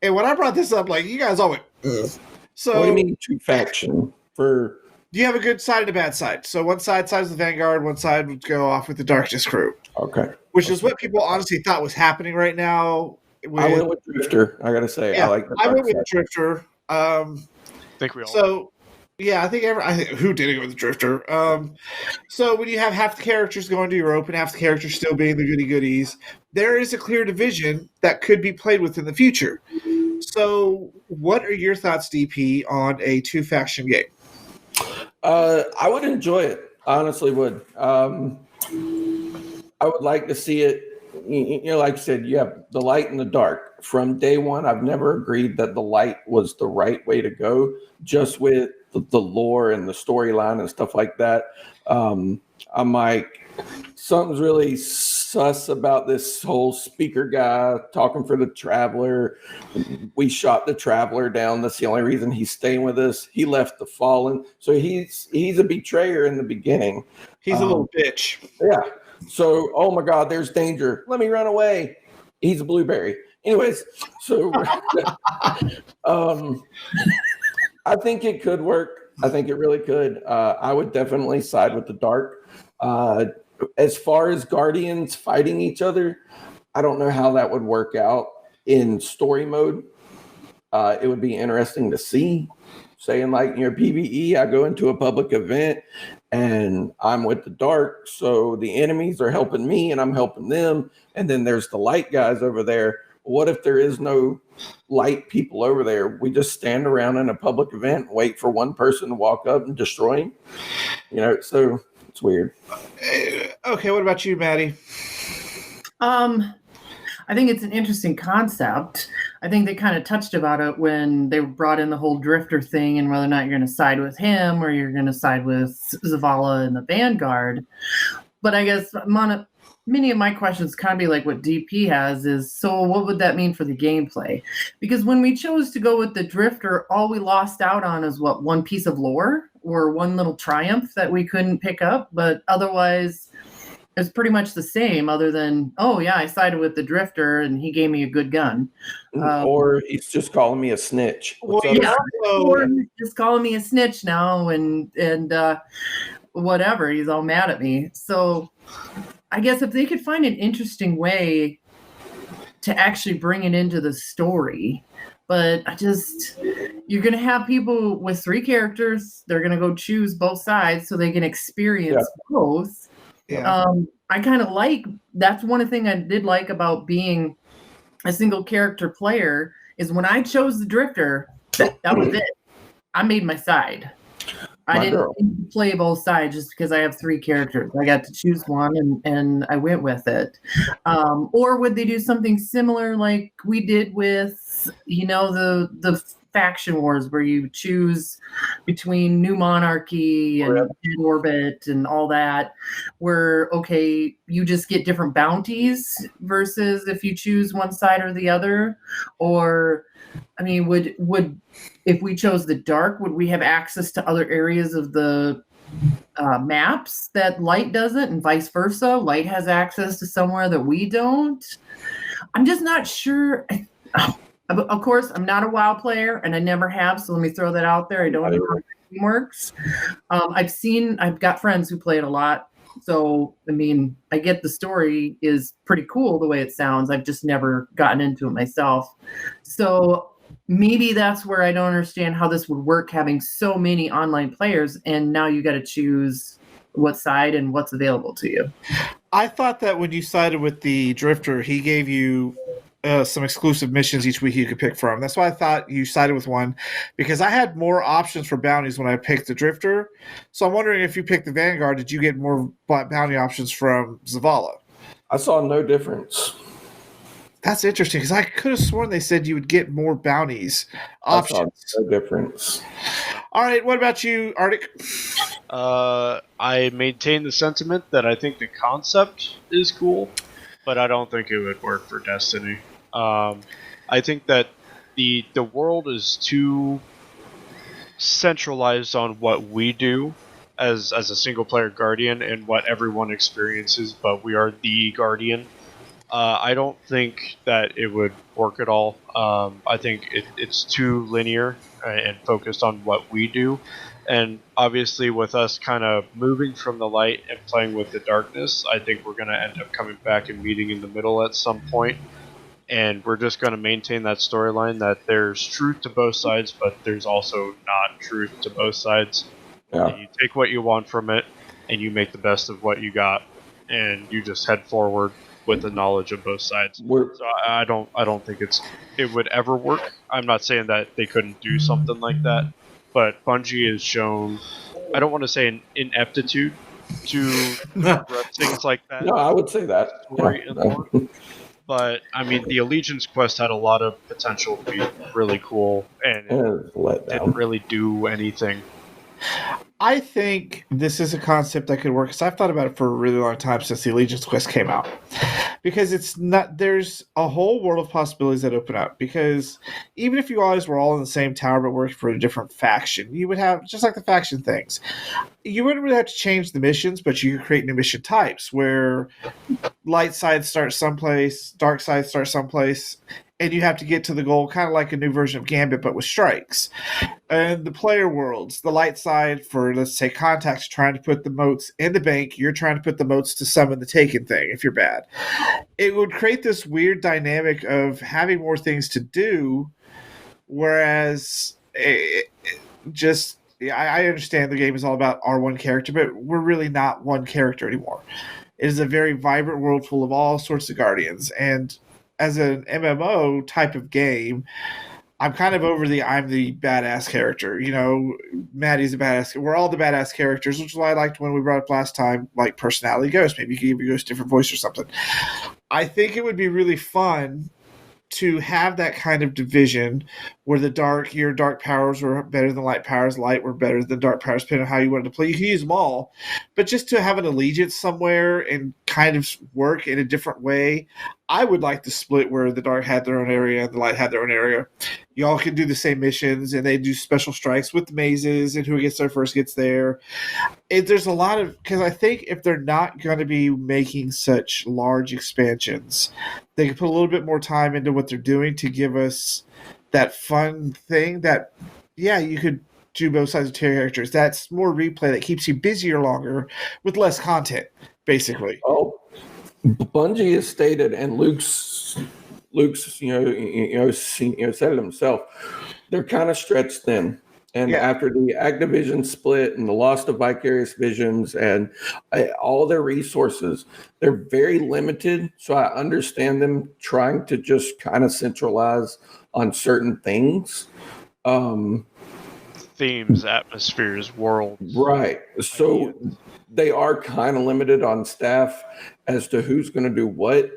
And when I brought this up, you guys all went, ugh. So, what do you mean 2-faction? You have a good side and a bad side. So one side sides the Vanguard, one side would go off with the Darkness crew. Okay. Which is what people honestly thought was happening right now. I went with Drifter, I gotta say. Yeah, I like the I dark went with side. Drifter. I think we all. So, yeah, I think who didn't go with the Drifter? So when you have half the characters going to Europe and half the characters still being the goody-goodies, there is a clear division that could be played with in the future. So what are your thoughts, DP, on a 2-faction game? I would enjoy it. I honestly would. I would like to see it. Like you said, you have the light and the dark. From day one, I've never agreed that the light was the right way to go, just with the lore and the storyline and stuff like that. I'm like, something's really sus about this whole speaker guy talking for the Traveler. We shot the Traveler down. That's the only reason he's staying with us. He left the Fallen. So he's a betrayer in the beginning. He's a little bitch. Yeah. So, oh my God, there's danger. Let me run away. He's a blueberry. Anyways, so I think it could work. I think it really could. I would definitely side with the dark. As far as Guardians fighting each other, I don't know how that would work out in story mode. It would be interesting to see. Saying PvE, I go into a public event and I'm with the dark, so the enemies are helping me and I'm helping them. And then there's the light guys over there. What if there is no light people over there? We just stand around in a public event, and wait for one person to walk up and destroy him. So it's weird. Okay, what about you, Maddie? I think it's an interesting concept. I think they kind of touched about it when they brought in the whole Drifter thing and whether or not you're going to side with him or you're going to side with Zavala and the Vanguard. But I guess many of my questions kind of be like what DP has is, so what would that mean for the gameplay? Because when we chose to go with the Drifter, all we lost out on is one piece of lore or one little triumph that we couldn't pick up. But otherwise, it's pretty much the same, other than, oh yeah, I sided with the Drifter and he gave me a good gun. Or he's just calling me a snitch. Or he's just calling me a snitch now and whatever. He's all mad at me. So I guess if they could find an interesting way to actually bring it into the story, but you're going to have people with 3 characters. They're going to go choose both sides so they can experience both. Yeah. I kind of that's one thing I did like about being a single character player is when I chose the Drifter, that was it. I made my side. I didn't play both sides just because I have 3 characters. I got to choose one and I went with it. Or would they do something similar like we did with, the faction wars where you choose between New Monarchy and Dead Orbit and all that, where, okay, you just get different bounties versus if you choose one side or the other? Or, I mean, would if we chose the dark, would we have access to other areas of the maps that Light doesn't, and vice versa? Light has access to somewhere that we don't. I'm just not sure. Of course, I'm not a WoW player, and I never have, so let me throw that out there. I don't know how the game works. I've got friends who play it a lot, so, I mean, I get the story is pretty cool the way it sounds. I've just never gotten into it myself. So maybe that's where I don't understand how this would work, having so many online players, and now you got to choose what side and what's available to you. I thought that when you sided with the Drifter, he gave you some exclusive missions each week you could pick from. That's why I thought you sided with one, because I had more options for bounties when I picked the Drifter. So I'm wondering if you picked the Vanguard, did you get more bounty options from Zavala? I saw no difference. That's interesting, because I could have sworn they said you would get more bounties options. I saw no difference. All right, what about you, Arctic? I maintain the sentiment that I think the concept is cool, but I don't think it would work for Destiny. I think that the world is too centralized on what we do as a single player Guardian and what everyone experiences, but we are the Guardian. I don't think that it would work at all. I think it's too linear and focused on what we do. And obviously, with us kind of moving from the light and playing with the darkness, I think we're going to end up coming back and meeting in the middle at some point. And we're just going to maintain that storyline that there's truth to both sides, but there's also not truth to both sides. Yeah. And you take what you want from it, and you make the best of what you got, and you just head forward with the knowledge of both sides. So I don't think it would ever work. I'm not saying that they couldn't do something like that, but Bungie has shown, I don't want to say an ineptitude to progress things like that. No, I would say that. Story and lore. But I mean, the Allegiance quest had a lot of potential to be really cool, and it didn't really do anything. I think this is a concept that could work, because I've thought about it for a really long time since the Allegiance quest came out. Because it's not, there's a whole world of possibilities that open up. Because even if you guys were all in the same tower but worked for a different faction, you would have, just like the faction things, you wouldn't really have to change the missions, but you could create new mission types where light side starts someplace, dark side starts someplace, and you have to get to the goal, kind of like a new version of Gambit, but with strikes. And the player worlds, the light side for, let's say, Contact's trying to put the motes in the bank, you're trying to put the motes to summon the Taken thing, if you're bad. It would create this weird dynamic of having more things to do, whereas I understand the game is all about our one character, but we're really not one character anymore. It is a very vibrant world full of all sorts of Guardians, and as an MMO type of game, I'm kind of over I'm the badass character. You know, Maddie's a badass. We're all the badass characters, which is why I liked when we brought up last time, like Personality Ghost. Maybe you could give your Ghost a different voice or something. I think it would be really fun to have that kind of division where your dark powers were better than light powers, light were better than dark powers, depending on how you wanted to play. You can use them all, but just to have an allegiance somewhere and kind of work in a different way. I would like to split where the dark had their own area and the light had their own area. Y'all can do the same missions, and they do special strikes with mazes, and who gets there first gets there. There's a lot of, because I think if they're not going to be making such large expansions, they can put a little bit more time into what they're doing to give us that fun thing that, yeah, you could do both sides of characters. That's more replay that keeps you busier longer with less content, basically. Oh, Bungie has stated, and Luke's said it himself. They're kind of stretched thin, and after the Activision split and the loss of Vicarious Visions and all their resources, they're very limited. So I understand them trying to just kind of centralize on certain things. Themes, atmospheres, worlds. Right. So they are kind of limited on staff as to who's going to do what.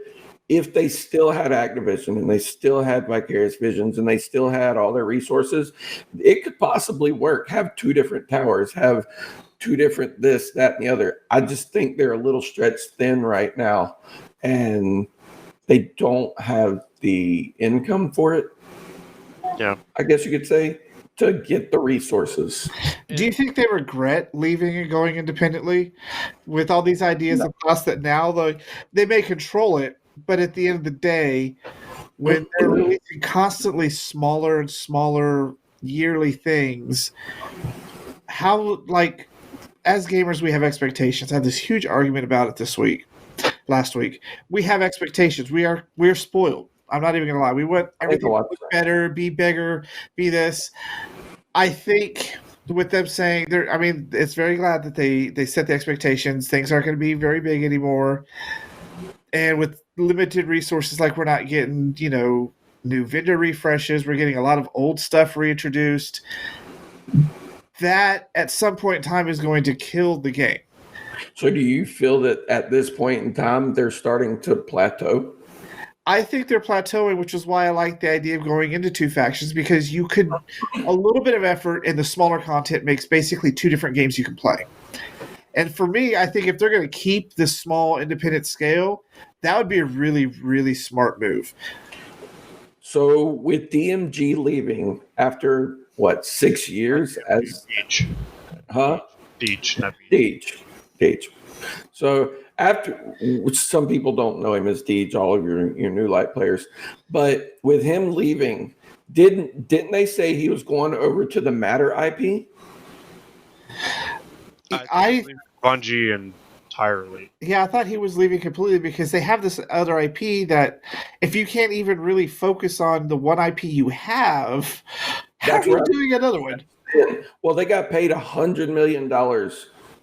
If they still had Activision and they still had Vicarious Visions and they still had all their resources, it could possibly work. Have two different towers, have two different this, that, and the other. I just think they're a little stretched thin right now, and they don't have the income for it. Yeah. I guess you could say, to get the resources. Do you think they regret leaving and going independently with all these ideas and thoughts that now they may control it, but at the end of the day, when they're releasing constantly smaller and smaller yearly things, how, like, as gamers, we have expectations. I had this huge argument about it last week. We have expectations. We're spoiled. I'm not even going to lie. We want everything to look better, be bigger, be this. I think with them saying they're, I mean, it's very glad that they set the expectations. Things aren't going to be very big anymore. And with limited resources, like we're not getting, new vendor refreshes, we're getting a lot of old stuff reintroduced. That at some point in time is going to kill the game. So do you feel that at this point in time they're starting to plateau? I think they're plateauing, which is why I like the idea of going into two factions, because you could, a little bit of effort and the smaller content makes basically two different games you can play. And for me, I think if they're going to keep this small independent scale, that would be a really, really smart move. So with DMG leaving after 6 years as Deej. huh? Deej, not Beach. Deej. So after, which some people don't know him as Deej, all of your new light players, but with him leaving, didn't they say he was going over to the Matter IP? I believe Bungie entirely. Yeah, I thought he was leaving completely because they have this other IP that if you can't even really focus on the one IP you have, how are you doing another one? Well, they got paid $100 million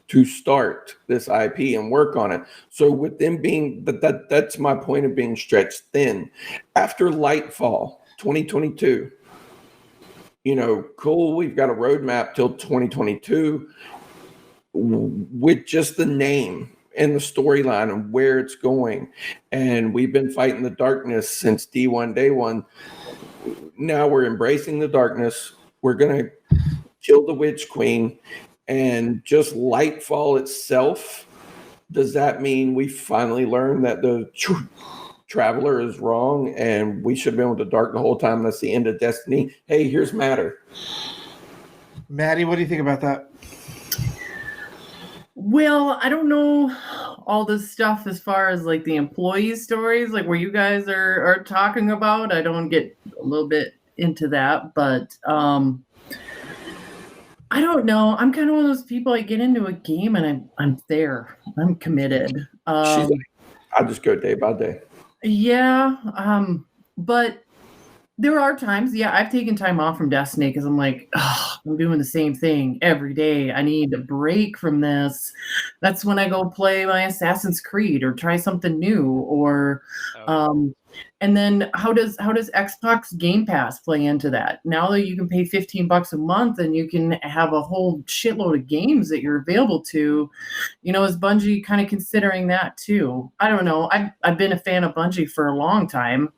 to start this IP and work on it. So with them being, that's my point of being stretched thin. After Lightfall 2022, cool, we've got a roadmap till 2022 with just the name and the storyline and where it's going. And we've been fighting the darkness since D1 day one. Now we're embracing the darkness. We're going to kill the Witch Queen. And just Lightfall itself, does that mean we finally learned that the Traveler is wrong and we should have been with the dark the whole time? That's the end of Destiny. Hey, here's Matter. Maddie, what do you think about that? Well, I don't know all this stuff as far as like the employee stories, like where you guys are talking about. I don't get a little bit into that, but I don't know. I'm kind of one of those people. I get into a game and I'm there. I'm committed. She's like, I just go day by day. Yeah, but there are times, I've taken time off from Destiny because I'm like, I'm doing the same thing every day. I need a break from this. That's when I go play my Assassin's Creed or try something new. Or, and then how does Xbox Game Pass play into that? Now that you can pay $15 a month and you can have a whole shitload of games that you're available to, is Bungie kind of considering that too? I don't know. I've been a fan of Bungie for a long time.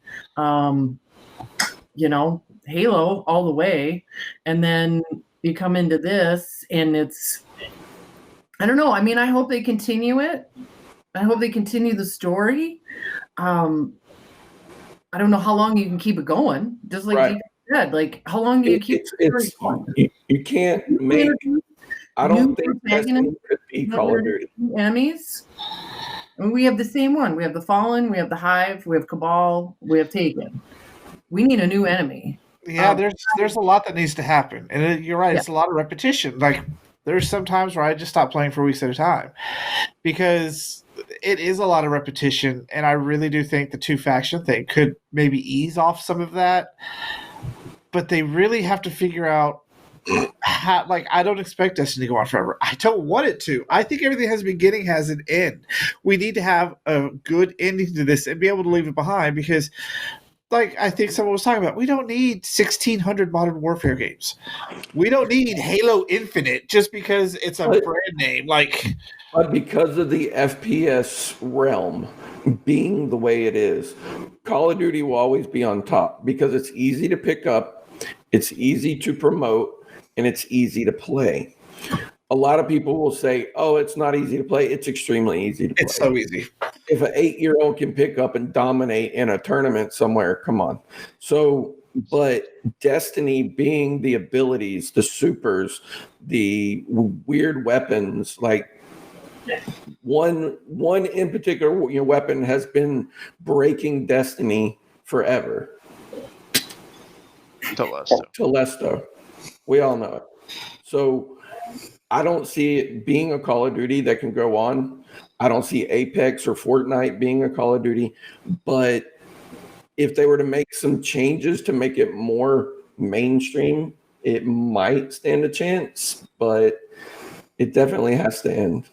Halo all the way, and then you come into this and it's, I don't know. I mean, I hope they continue it. I hope they continue the story. I don't know how long you can keep it going. Just like you said, like how long do you keep it going? You can't make. I don't think Destiny could be Call of Duty. Enemies. And we have the same one. We have the Fallen. We have the Hive. We have Cabal. We have Taken. We need a new enemy. Yeah, there's a lot that needs to happen, and you're right. Yeah. It's a lot of repetition. Like there's some times where I just stop playing for weeks at a time because it is a lot of repetition, and I really do think the two faction thing could maybe ease off some of that. But they really have to figure out how. Like I don't expect Destiny to go on forever. I don't want it to. I think everything has a beginning, has an end. We need to have a good ending to this and be able to leave it behind because. Like I think someone was talking about, we don't need 1,600 Modern Warfare games. We don't need Halo Infinite just because it's a brand name. But because of the FPS realm being the way it is, Call of Duty will always be on top because it's easy to pick up, it's easy to promote, and it's easy to play. A lot of people will say, oh, it's not easy to play. It's extremely easy to play. It's so easy. If an 8-year-old can pick up and dominate in a tournament somewhere, come on. So, but Destiny being the abilities, the supers, the weird weapons, like one in particular weapon has been breaking Destiny forever. Telesto. We all know it. So I don't see it being a Call of Duty that can go on. I don't see Apex or Fortnite being a Call of Duty. But if they were to make some changes to make it more mainstream it might stand a chance, but it definitely has to end.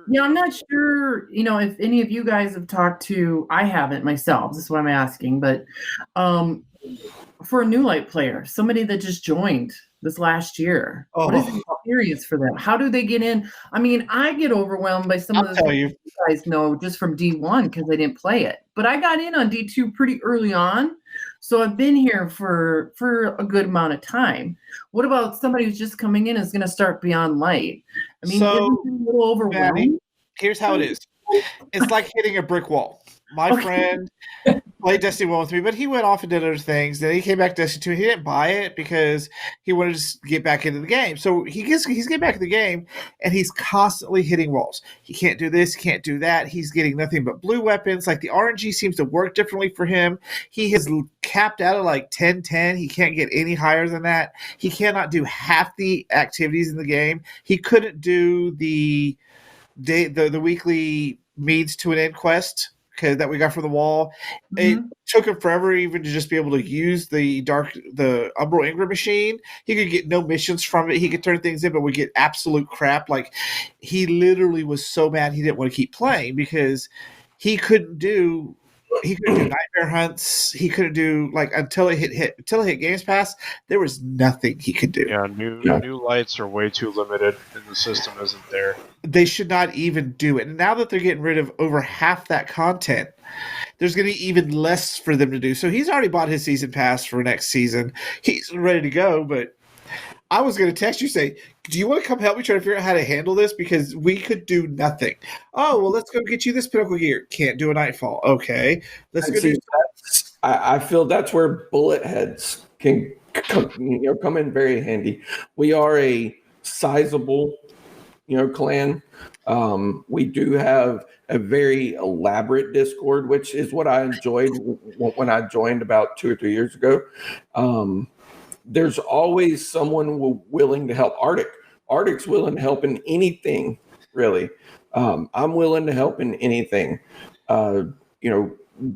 Yeah, I'm not sure, if any of you guys have talked to, I haven't myself, this is what I'm asking, but for a new light player, somebody that just joined this last year, what is the experience for them? How do they get in? I mean, I get overwhelmed by some of the things you guys know just from D1 because I didn't play it. But I got in on D2 pretty early on, so I've been here for a good amount of time. What about somebody who's just coming in and is going to start Beyond Light? I mean, isn't it a little overwhelming? Maddie, here's how it is. It's like hitting a brick wall. My friend played Destiny 1 with me, but he went off and did other things. Then he came back to Destiny 2. He didn't buy it because he wanted to get back into the game. So he's getting back in the game, and he's constantly hitting walls. He can't do this, he can't do that. He's getting nothing but blue weapons. Like, the RNG seems to work differently for him. He has capped out at like 10-10. He can't get any higher than that. He cannot do half the activities in the game. He couldn't do the weekly means to an end quest that we got from the wall. It took him forever even to just be able to use the Umbral Ingram machine. He could get no missions from it. He could turn things in, but would get absolute crap. Like, he literally was so mad he didn't want to keep playing because he couldn't do nightmare hunts. He couldn't do, like, until it hit Games Pass, there was nothing he could do. Yeah, new lights are way too limited, and the system isn't there. They should not even do it. And now that they're getting rid of over half that content, there's going to be even less for them to do. So he's already bought his season pass for next season. He's ready to go, but I was going to text you, say, do you want to come help me try to figure out how to handle this? Because we could do nothing. Oh, well, let's go get you this pinnacle gear. Can't do a Nightfall. Okay. Let's go do I feel that's where bullet heads can come in very handy. We are a sizable clan. We do have a very elaborate Discord, which is what I enjoyed when I joined about 2 or 3 years ago. There's always someone willing to help. Arctic's willing to help in anything, really. I'm willing to help in anything.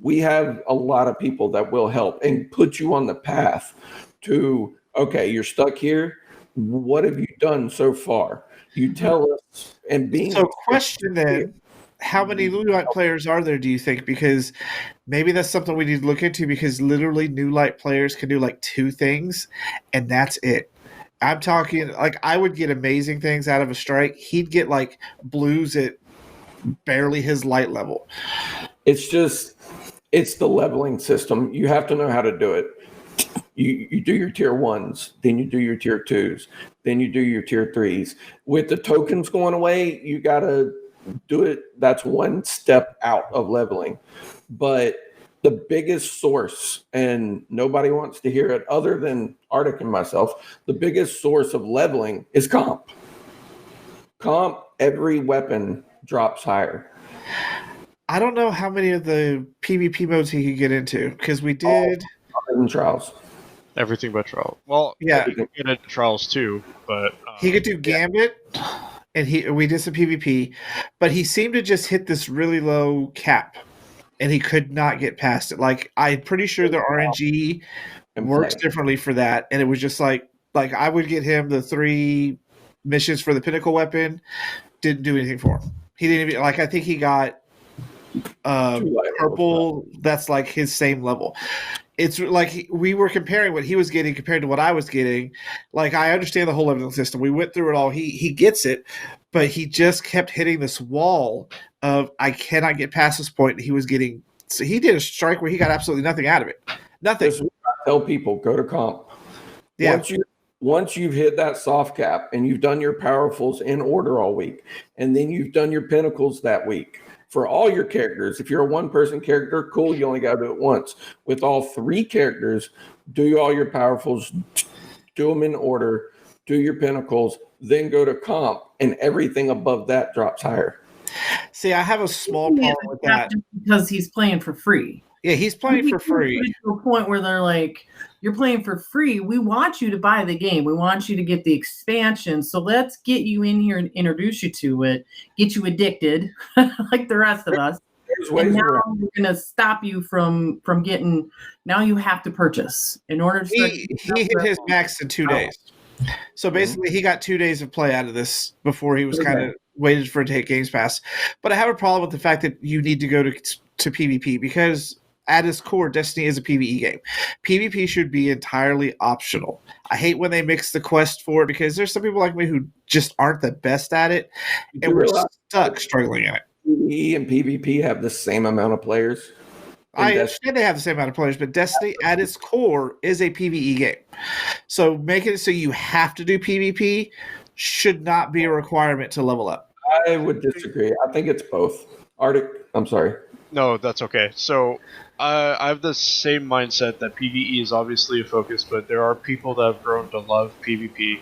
We have a lot of people that will help and put you on the path to, okay, you're stuck here. What have you done so far? You tell us. And being so, question then, how many New Light players are there, do you think? Because maybe that's something we need to look into, because literally New Light players can do like 2 things, and that's it. I'm talking, like, I would get amazing things out of a strike. He'd get like blues at barely his light level. It's the leveling system. You have to know how to do it. You do your tier 1s, then you do your tier 2s, then you do your tier 3s. With the tokens going away, you got to do it. That's one step out of leveling. But the biggest source, and nobody wants to hear it other than Arctic and myself, the biggest source of leveling is comp. Comp, every weapon drops higher. I don't know how many of the PvP modes he could get into, because we did trials. Everything but trial. Well, yeah, he could get into trials too, but he could do Gambit, and we did some PvP, but he seemed to just hit this really low cap, and he could not get past it. Like, I'm pretty sure the RNG works differently for that, and it was just like I would get him the 3 missions for the pinnacle weapon, didn't do anything for him. He didn't even, like, I think he got purple. That's like his same level. It's like we were comparing what he was getting compared to what I was getting. Like, I understand the whole leveling system. We went through it all. He gets it, but he just kept hitting this wall of, I cannot get past this point. He was getting, so he did a strike where he got absolutely nothing out of it. Nothing. I tell people, go to comp. Yeah. Once you've hit that soft cap and you've done your powerfuls in order all week, and then you've done your pinnacles that week, for all your characters. If you're a 1-person character, cool, you only got to do it once. With all 3 characters, do all your powerfuls, do them in order, do your pinnacles, then go to comp, and everything above that drops higher. See, I have a small problem with that. Because he's playing for free. Yeah, he's playing for free. To a point where they're like, you're playing for free. We want you to buy the game. We want you to get the expansion. So let's get you in here and introduce you to it, get you addicted like the rest of us. There's ways And now around. we're going to stop you from getting. Now you have to purchase in order to start. He hit his max in 2 days. So basically, he got 2 days of play out of this before he was kind of waited for it to hit Games Pass. But I have a problem with the fact that you need to go to PvP because at its core, Destiny is a PvE game. PvP should be entirely optional. I hate when they mix the quest for it because there's some people like me who just aren't the best at it, and we're stuck struggling in it. PvE and PvP have the same amount of players. I understand they have the same amount of players, but Destiny at its core is a PvE game. So making it so you have to do PvP should not be a requirement to level up. I would disagree. I think it's both. Arctic, I'm sorry. No, that's okay. So I have the same mindset that PvE is obviously a focus, but there are people that have grown to love PvP,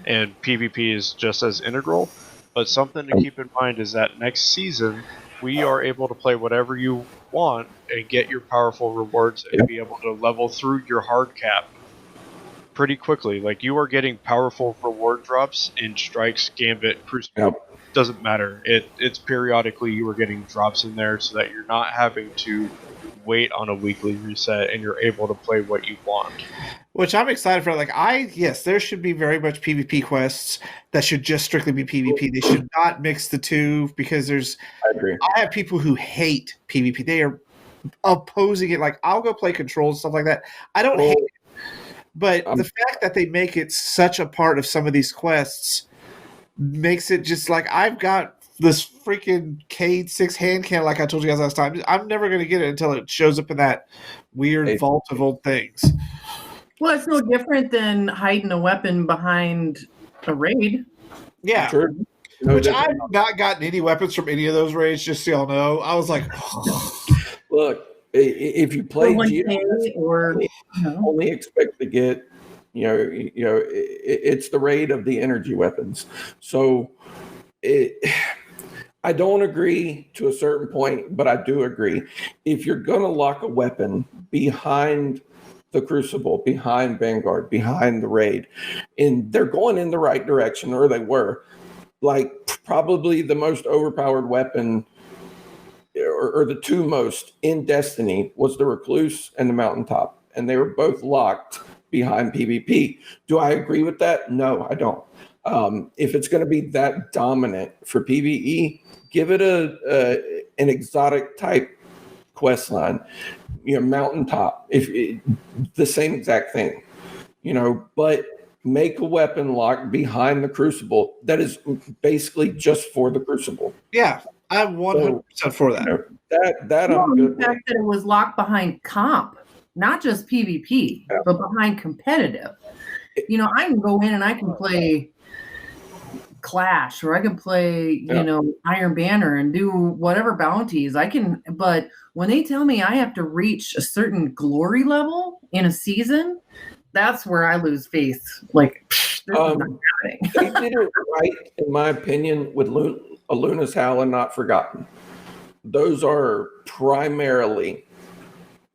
and PvP is just as integral. But something to keep in mind is that next season, we are able to play whatever you want and get your powerful rewards and be able to level through your hard cap pretty quickly. Like, you are getting powerful reward drops in Strikes, Gambit, Crucible. Doesn't matter. It's periodically you are getting drops in there so that you're not having to wait on a weekly reset and you're able to play what you want. Which I'm excited for. Like, yes, there should be very much PvP quests that should just strictly be PvP. They should not mix the two because I agree. I have people who hate PvP. They are opposing it. Like, I'll go play Control and stuff like that. I don't hate it. But the fact that they make it such a part of some of these quests makes it just like, I've got this freaking Cade 6 hand cannon, like I told you guys last time. I'm never going to get it until it shows up in that weird vault of old things. Well, it's no different than hiding a weapon behind a raid. Yeah. True. Which I've not gotten any weapons from any of those raids, just so y'all know. I was like, look, if you play GOS, or only expect to get, it's the raid of the energy weapons. So I don't agree to a certain point, but I do agree. If you're going to lock a weapon behind the Crucible, behind Vanguard, behind the raid, and they're going in the right direction, or they were, like probably the most overpowered weapon or the two most in Destiny was the Recluse and the Mountaintop, and they were both locked behind PvP. Do I agree with that? No, I don't. If it's going to be that dominant for PvE, give it an exotic type quest line, Mountaintop, the same exact thing, but make a weapon lock behind the Crucible that is basically just for the Crucible. Yeah, I'm 100% for that. That I'm good with. The fact that it was locked behind comp, not just PvP, but behind competitive. I can go in and I can play Clash, or I can play, Iron Banner and do whatever bounties I can. But when they tell me I have to reach a certain glory level in a season, that's where I lose faith. Like, this is not happening. They did it right, in my opinion, with Luna's Howl and Not Forgotten. Those are primarily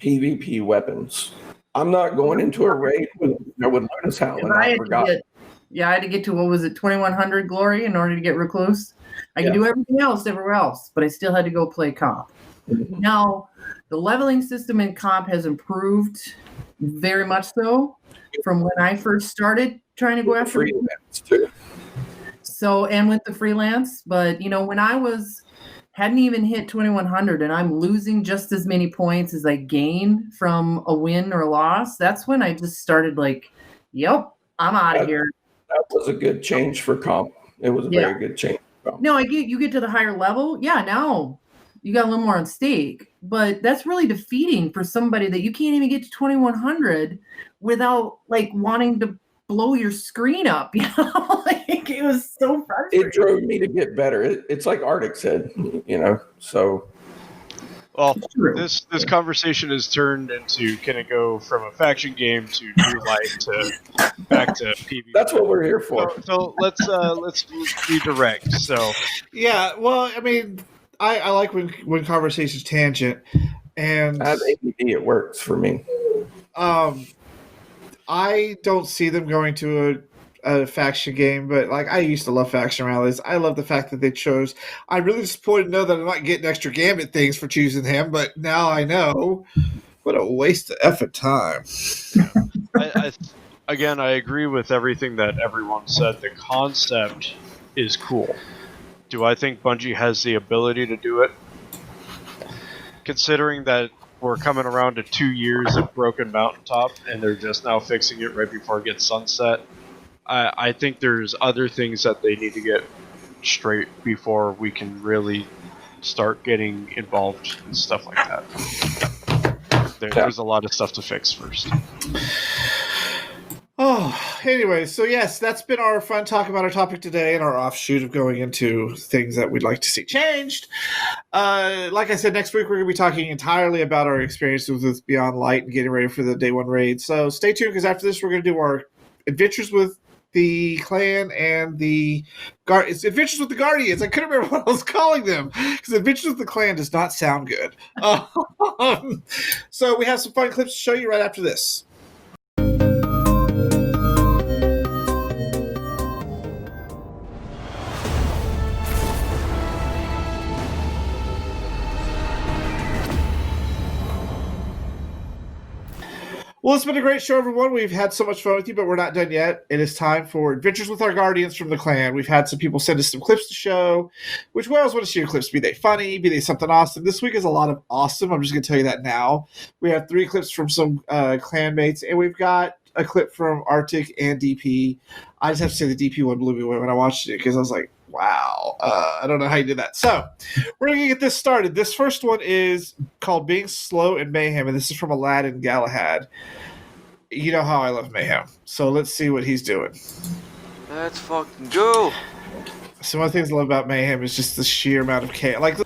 PvP weapons. I'm not going into a raid with Luna's Howl and Not Forgotten. I had to get to, what was it, 2100 glory in order to get Recluse. I could do everything else everywhere else, but I still had to go play comp. Mm-hmm. Now, the leveling system in comp has improved very much so from when I first started trying to go after freelance too. So, and with the freelance, but when I hadn't even hit 2100 and I'm losing just as many points as I gain from a win or a loss, that's when I just started like, yep, I'm out of here. That was a good change for comp. It was a very good change. No, you get to the higher level. Yeah, now you got a little more on stake, but that's really defeating for somebody that you can't even get to 2100 without like wanting to blow your screen up. Like, it was so frustrating. It drove me to get better. It's like Arctic said, so. Well, this conversation has turned into, can it go from a faction game to New Light to back to PvP? That's what we're here for. So let's be direct. So yeah, well, I mean, I like when conversations tangent, and I have ADD, it works for me. I don't see them going to a faction game, but like I used to love faction rallies. I love the fact that they chose. I'm really disappointed to know that I'm not getting extra gambit things for choosing him, but now I know. What a waste of effort time. Again, I agree with everything that everyone said. The concept is cool. Do I think Bungie has the ability to do it? Considering that we're coming around to 2 years of Broken Mountaintop, and they're just now fixing it right before it gets sunset, I think there's other things that they need to get straight before we can really start getting involved in stuff like that. There's a lot of stuff to fix first. Oh, anyway, so yes, that's been our fun talk about our topic today and our offshoot of going into things that we'd like to see changed. Like I said, next week we're going to be talking entirely about our experiences with Beyond Light and getting ready for the day one raid. So stay tuned, because after this we're going to do our adventures with the clan and it's Adventures with the Guardians. I couldn't remember what I was calling them, because Adventures with the Clan does not sound good. So we have some fun clips to show you right after this. Well, it's been a great show, everyone. We've had so much fun with you, but we're not done yet. It is time for Adventures with our Guardians from the Clan. We've had some people send us some clips to show, which we always want to see your clips. Be they funny, be they something awesome. This week is a lot of awesome. I'm just going to tell you that now. We have 3 clips from some clan mates, and we've got a clip from Arctic and DP. I just have to say the DP one blew me away when I watched it, because I was like, wow, I don't know how you did that. So we're going to get this started. This first one is called Being Slow in Mayhem, and this is from Aladdin Galahad. You know how I love Mayhem. So let's see what he's doing. Let's fucking go. So one of the things I love about Mayhem is just the sheer amount of chaos. Like,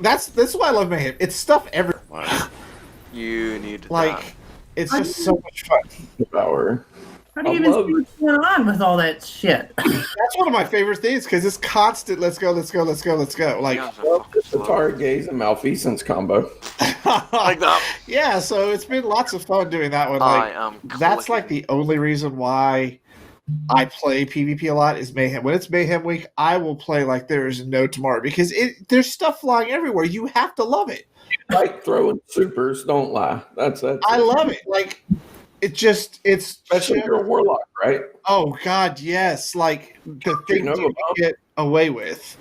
that's why I love Mayhem. It's stuff everywhere. You need like, it's just so much fun. Power. How do you even see what's going on with all that shit? That's one of my favorite things, because it's constant. Let's go, let's go, let's go, let's go. Like, guitar gaze and malfeasance combo. Like that. Yeah, so it's been lots of fun doing that one. Like, that's like the only reason why I play PvP a lot is Mayhem. When it's Mayhem week, I will play like there is no tomorrow, because there's stuff flying everywhere. You have to love it. Like throwing supers, don't lie. That's I love it. Like, it's especially if you're a warlock, right? Oh God, yes. Like the things you get away with.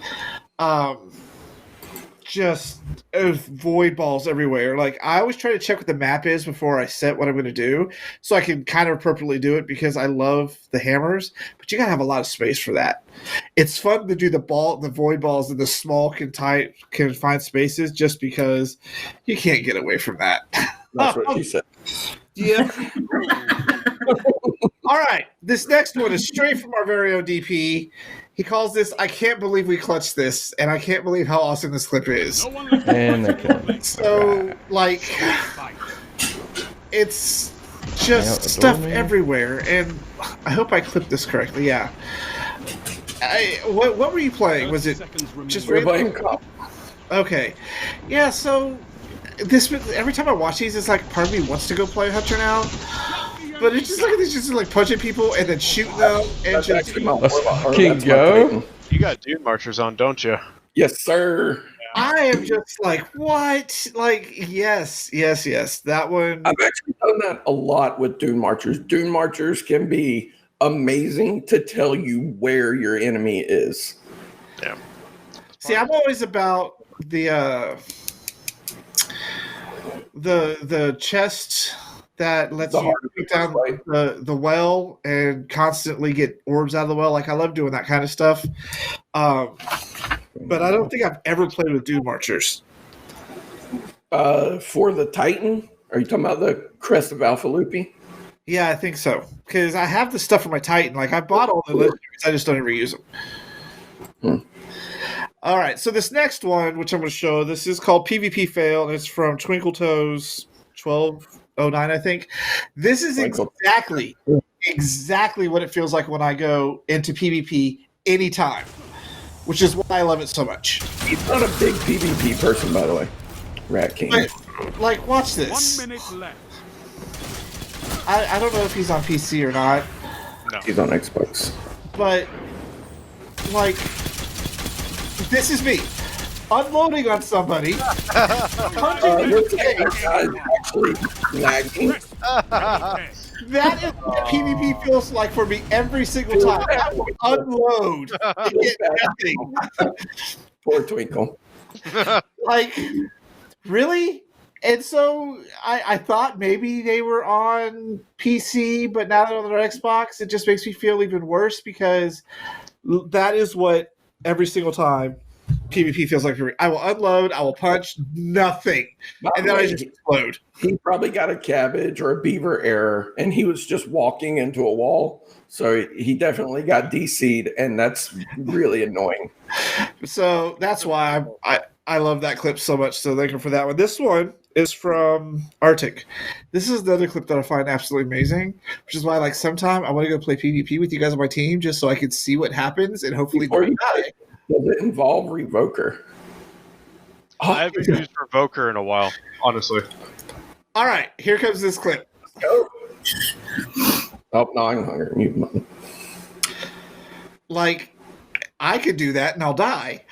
Just void balls everywhere. Like, I always try to check what the map is before I set what I'm going to do, so I can kind of appropriately do it, because I love the hammers, but you got to have a lot of space for that. It's fun to do the void balls in the small confined spaces, just because you can't get away from that. That's what she said. Yeah. All right. This next one is straight from our very own DP. He calls this, I can't believe we clutched this, and I can't believe how awesome this clip is. And so, like, it's just stuff everywhere, and I hope I clipped this correctly. Yeah. What were you playing? Was it just playing Cop? Okay. Yeah, so every time I watch these, it's like part of me wants to go play Hunter now. But it's just like these, just like punching people and then shooting them and just fucking go. You got Dune Marchers on, don't you? Yes, sir. I am just like, what? Like, yes. That one. I've actually done that a lot with Dune Marchers. Dune Marchers can be amazing to tell you where your enemy is. Yeah. See, I'm always about the chest that lets you put down the well and constantly get orbs out of the well. Like, I love doing that kind of stuff. But I don't think I've ever played with Dune Marchers. For the Titan? Are you talking about the Crest of Alpha Lupi? Yeah, I think so. Because I have the stuff for my Titan. Like, I bought all the listeners. I just don't ever use them. All right, so this next one, which I'm going to show, this is called PvP Fail, and it's from Twinkle Toes 1209, I think. This is exactly what it feels like when I go into PvP anytime, which is why I love it so much. He's not a big PvP person, by the way. Rat King. Like, watch this. 1 minute left. I don't know if he's on PC or not, No. He's on Xbox. But like, this is me unloading on somebody. Punching Your in the guy is actually lagging. That is what PvP feels like for me every single time. I will unload and get nothing. Poor Twinkle. Like, really? And so I thought maybe they were on PC, but now they're on their Xbox. It just makes me feel even worse because that is what every single time PvP feels like for me. I will unload, I will punch, nothing. And then I just explode. He probably got a cabbage or a beaver error, and he was just walking into a wall. So he definitely got DC'd, and that's really annoying. So that's why I love that clip so much. So thank you for that one. This one is from Arctic. This is another clip that I find absolutely amazing, which is why, like, sometime I want to go play PvP with you guys on my team just so I can see what happens and hopefully don't die. Does it involve Revoker? I haven't used Revoker in a while, honestly. All right, here comes this clip. Oh, no, I'm hungry. Mute button. Like, I could do that and I'll die.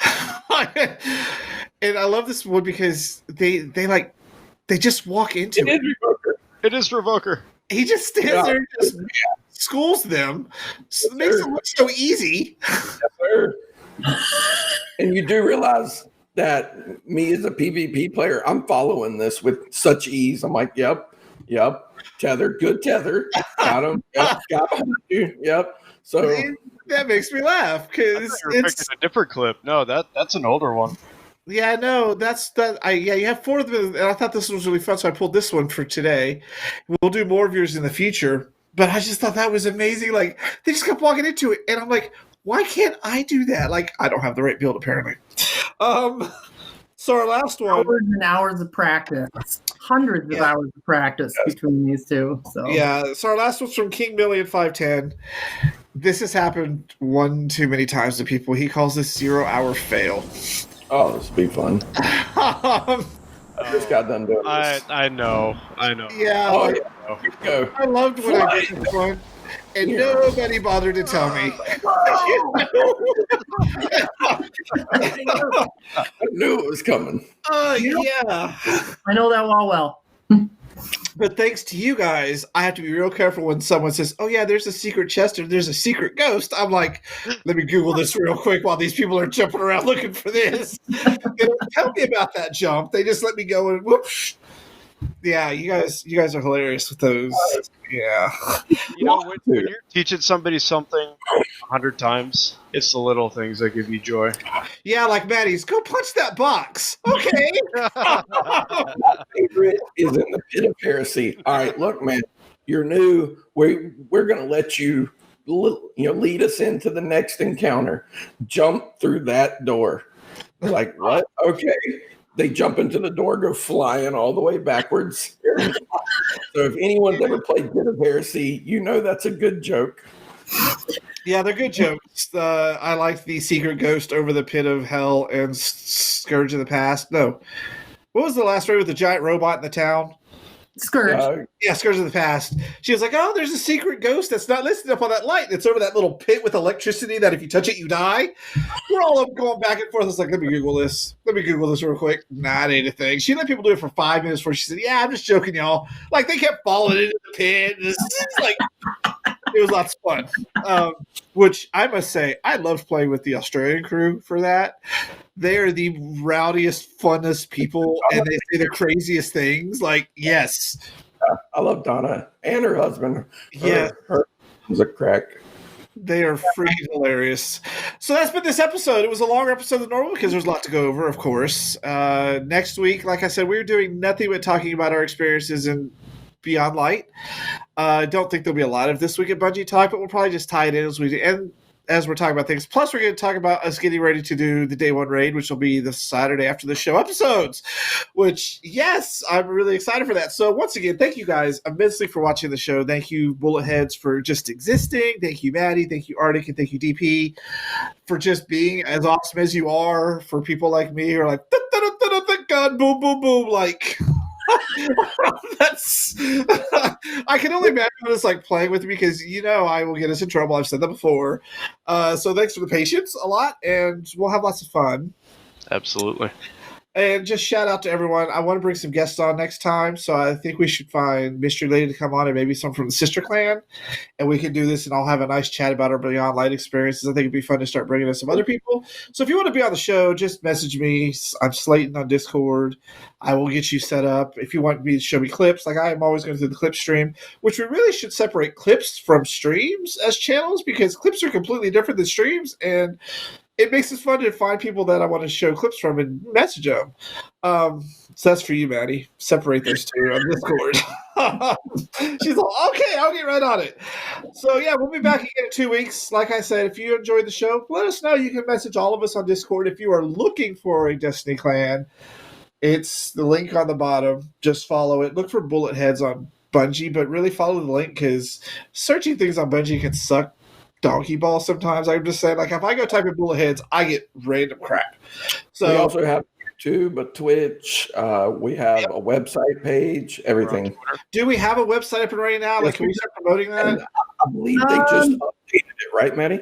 And I love this one because they just walk into it. It is Revoker. He just stands there and just schools them. So it makes it look so easy. Yes, sir. And you do realize that me as a PvP player, I'm following this with such ease. I'm like, yep, tether, good tether, got him, got him, yep. So that makes me laugh because it's a different clip. No, that's an older one. Yeah, no, that's that. You have 4 of them, and I thought this was really fun, so I pulled this one for today. We'll do more of yours in the future, but I just thought that was amazing. Like, they just kept walking into it, and I'm like, why can't I do that? Like, I don't have the right build, apparently. So our last one, hours and hours of practice, hundreds of hours of practice between these two. So so our last one's from King Million 510. This has happened one too many times to people. He calls this 0 hour fail. Oh, this will be fun. I just got done doing this. I know. Yeah, Go. I loved when I did this one, and nobody bothered to tell me. I knew it was coming. Yeah. I know that wall well. But thanks to you guys, I have to be real careful when someone says, oh, yeah, there's a secret chest or there's a secret ghost. I'm like, let me Google this real quick while these people are jumping around looking for this. They don't tell me about that jump. They just let me go and whoops. Yeah, you guys are hilarious with those. Yeah. You know, when you're teaching somebody something 100 times, it's the little things that give you joy. Yeah, like Maddie's, go punch that box. Okay. My favorite is in the pit of heresy. All right, look, man, you're new. We're going to let you, lead us into the next encounter. Jump through that door. Like, what? Okay. They jump into the door, go flying all the way backwards. So if anyone's ever played Pit of Heresy, you know that's a good joke. Yeah, they're good jokes. I like the secret ghost over the pit of hell and Scourge of the Past. No. What was the last raid with the giant robot in the town? Scourge. Yeah, Scourge of the Past. She was like, oh, there's a secret ghost that's not listed up on that light. It's over that little pit with electricity that if you touch it, you die. We're all up going back and forth. I was like, let me Google this. Real quick. Nah, it ain't a thing. She let people do it for 5 minutes before she said, yeah, I'm just joking, y'all. Like, they kept falling into the pit. It's like, it was lots of fun. Which I must say, I loved playing with the Australian crew for that. They are the rowdiest, funnest people, and they say the craziest things. Like, yes. I love Donna and her husband. Yeah. Her was a crack. They are freaking hilarious. So that's been this episode. It was a longer episode than normal because there's a lot to go over, of course. Next week, like I said, we're doing nothing but talking about our experiences in Beyond Light. I don't think there'll be a lot of This Week at Bungie talk, but we'll probably just tie it in as we do. And as we're talking about things. Plus, we're going to talk about us getting ready to do the Day 1 raid, which will be the Saturday after the show episodes, which, yes, I'm really excited for that. So once again, thank you guys immensely for watching the show. Thank you, Bullet Heads, for just existing. Thank you, Maddie. Thank you, Arctic. And thank you, DP, for just being as awesome as you are. For people like me who are like, thank God, boom, boom, boom. Like, That's I can only imagine what it's like playing with me because I will get us in trouble. I've said that before. So thanks for the patience a lot, and we'll have lots of fun. Absolutely. And just shout out to everyone. I want to bring some guests on next time, so I think we should find Mystery Lady to come on and maybe some from the Sister Clan, and we can do this, and I'll have a nice chat about our Beyond Light experiences. I think it'd be fun to start bringing in some other people. So if you want to be on the show, just message me. I'm Slayton on Discord. I will get you set up. If you want me to show me clips, like I am always going to do the clip stream, which we really should separate clips from streams as channels because clips are completely different than streams, and it makes it fun to find people that I want to show clips from and message them. So that's for you, Maddie. Separate those two on Discord. She's like, okay, I'll get right on it. So, yeah, we'll be back again in 2 weeks. Like I said, if you enjoyed the show, let us know. You can message all of us on Discord. If you are looking for a Destiny clan, it's the link on the bottom. Just follow it. Look for bullet heads on Bungie, but really follow the link because searching things on Bungie can suck donkey ball sometimes. I'm just saying, like, if I go type in bullet heads, I get random crap. So we also have YouTube, a Twitch. We have a website page, everything. Do we have a website up and running now? Like, can we start promoting that? And I believe they just updated it, right, Maddie?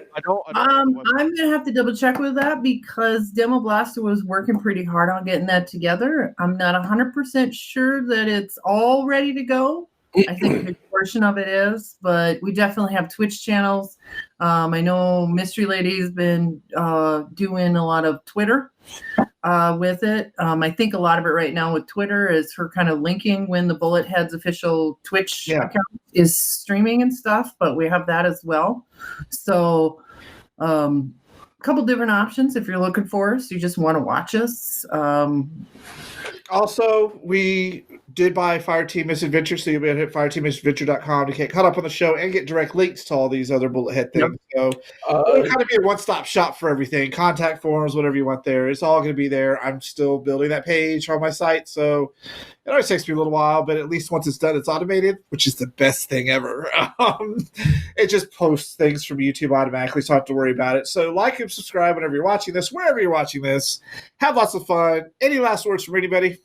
I'm gonna have to double check with that because Demo Blaster was working pretty hard on getting that together. I'm not 100% sure that it's all ready to go. I think a big portion of it is, but we definitely have Twitch channels. I know Mystery Lady's been doing a lot of Twitter with it. I think a lot of it right now with Twitter is her kind of linking when the Bullet Head's official Twitch account is streaming and stuff, but we have that as well. So a couple different options if you're looking for us, you just want to watch us. Also, we did buy Fireteam Misadventure, so you'll be able to hit fireteammisadventure.com to get caught up on the show and get direct links to all these other bullet head things. So it'll kind of be a one-stop shop for everything. Contact forms, whatever you want there. It's all going to be there. I'm still building that page on my site, so it always takes me a little while, but at least once it's done, it's automated, which is the best thing ever. It just posts things from YouTube automatically, so I don't have to worry about it. So like and subscribe whenever you're watching this, wherever you're watching this. Have lots of fun. Any last words from anybody?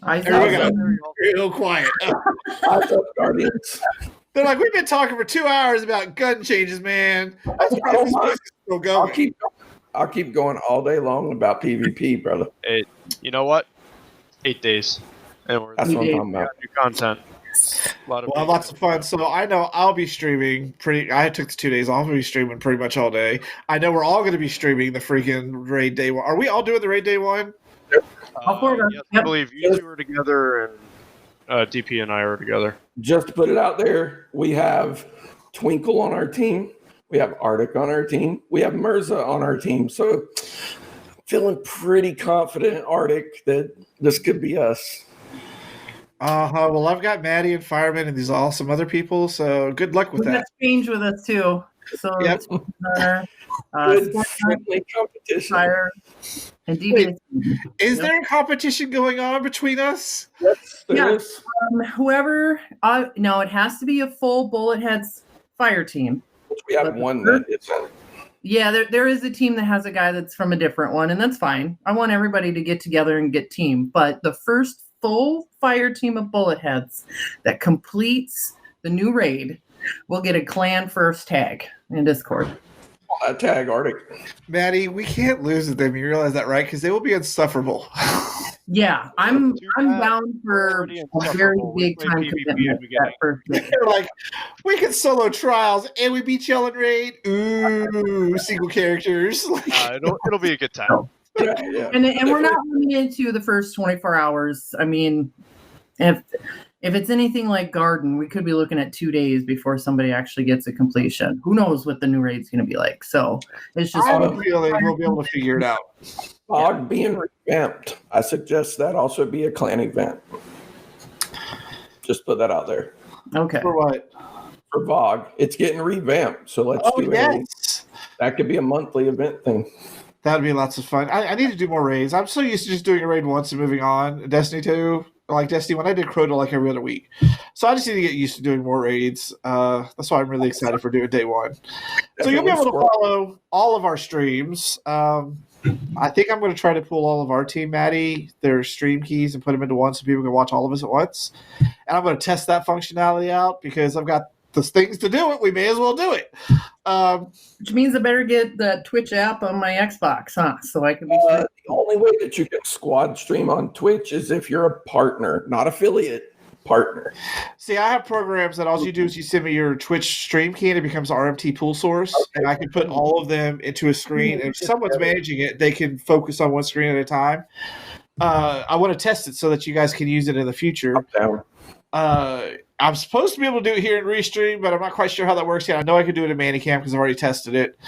Everyone got real quiet. Guardians. They're like, we've been talking for 2 hours about gun changes, man. That's still going. I'll keep going all day long about PvP, brother. You know what? 8 days. And that's what I'm talking about. New content. We'll have lots of fun. So I know I'll be streaming I took the 2 days off. I'll be streaming pretty much all day. I know we're all going to be streaming the freaking raid day one. Are we all doing the raid day one? Yes, I believe you two are together and DP and I are together. Just to put it out there, we have Twinkle on our team. We have Arctic on our team. We have Mirza on our team. So feeling pretty confident, Arctic, that this could be us. Well, I've got Maddie and Fireman and these awesome other people. So good luck with that. We got Strange with us too. So yep. Good friendly competition. Fire and DB. Is there a competition going on between us? Yes, there is. Whoever, no, it has to be a full Bullet Heads fire team. We have one that is. Yeah, there is a team that has a guy that's from a different one, and that's fine. I want everybody to get together and get team. But the first full fire team of Bullet Heads that completes the new raid will get a clan first tag in Discord. Tag Arctic. Maddie, we can't lose to them. You realize that, right? Because they will be insufferable. Yeah, I'm down for a very big time commitment. They're like, we can solo trials and we beat y'all in raid. Ooh, single characters. It'll be a good time. Yeah. And we're not limited to the first 24 hours. I mean, if it's anything like Garden, we could be looking at 2 days before somebody actually gets a completion. Who knows what the new raid's going to be like? So it's just. I have a feeling we'll be able to figure it out. Fog being revamped. I suggest that also be a clan event. Just put that out there. Okay. For what? For VOG. It's getting revamped. So let's do it. That could be a monthly event thing. That'd be lots of fun. I need to do more raids. I'm so used to just doing a raid once and moving on. Destiny 2, like Destiny 1, I did Crota like every other week. So I just need to get used to doing more raids. That's why I'm really excited for doing day one. So you'll be able to follow all of our streams. I think I'm going to try to pull all of our team, Maddie, their stream keys and put them into one so people can watch all of us at once. And I'm going to test that functionality out because I've got the things to do it. We may as well do it. Which means I better get the Twitch app on my Xbox, huh? So I can be. The only way that you can squad stream on Twitch is if you're a partner, not affiliate. Partner. See, I have programs that all you do is you send me your Twitch stream key and it becomes RMT pool source, and I can put all of them into a screen. And if someone's managing it, they can focus on one screen at a time. I want to test it so that you guys can use it in the future. I'm supposed to be able to do it here in Restream, but I'm not quite sure how that works yet. I know I can do it in Manicam because I've already tested it.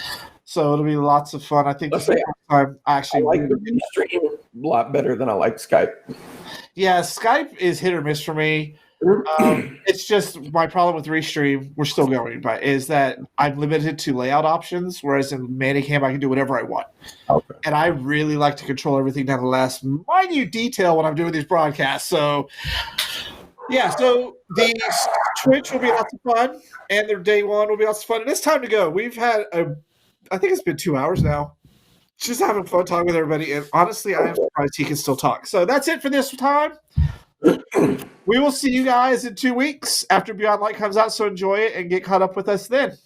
So it'll be lots of fun. I think the second time I actually like the Restream a lot better than I like Skype. Yeah, Skype is hit or miss for me. It's just my problem with Restream, we're still going, but is that I'm limited to layout options, whereas in Manicam I can do whatever I want. Okay. And I really like to control everything down to the last minute detail when I'm doing these broadcasts. So, yeah, so the Twitch will be lots of fun, and their day one will be lots of fun. And it's time to go. We've had I think it's been 2 hours now. Just having fun talking with everybody, and honestly, I am surprised he can still talk. So that's it for this time. We will see you guys in 2 weeks after Beyond Light comes out, so enjoy it and get caught up with us then.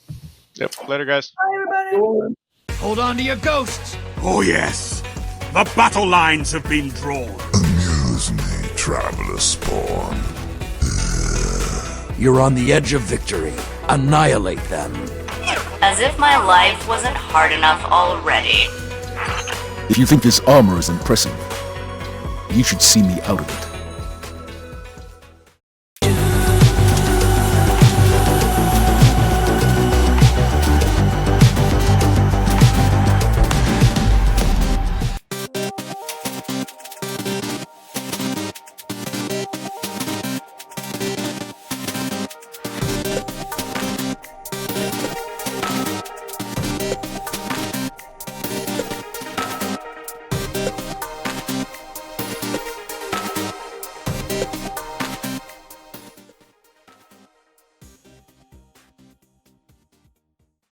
Yep. Later, guys. Bye, everybody. Hold on to your ghosts. Oh yes, the battle lines have been drawn. Amuse me, Traveler Spawn. You're on the edge of victory. Annihilate them. As if my life wasn't hard enough already. If you think this armor is impressive, you should see me out of it.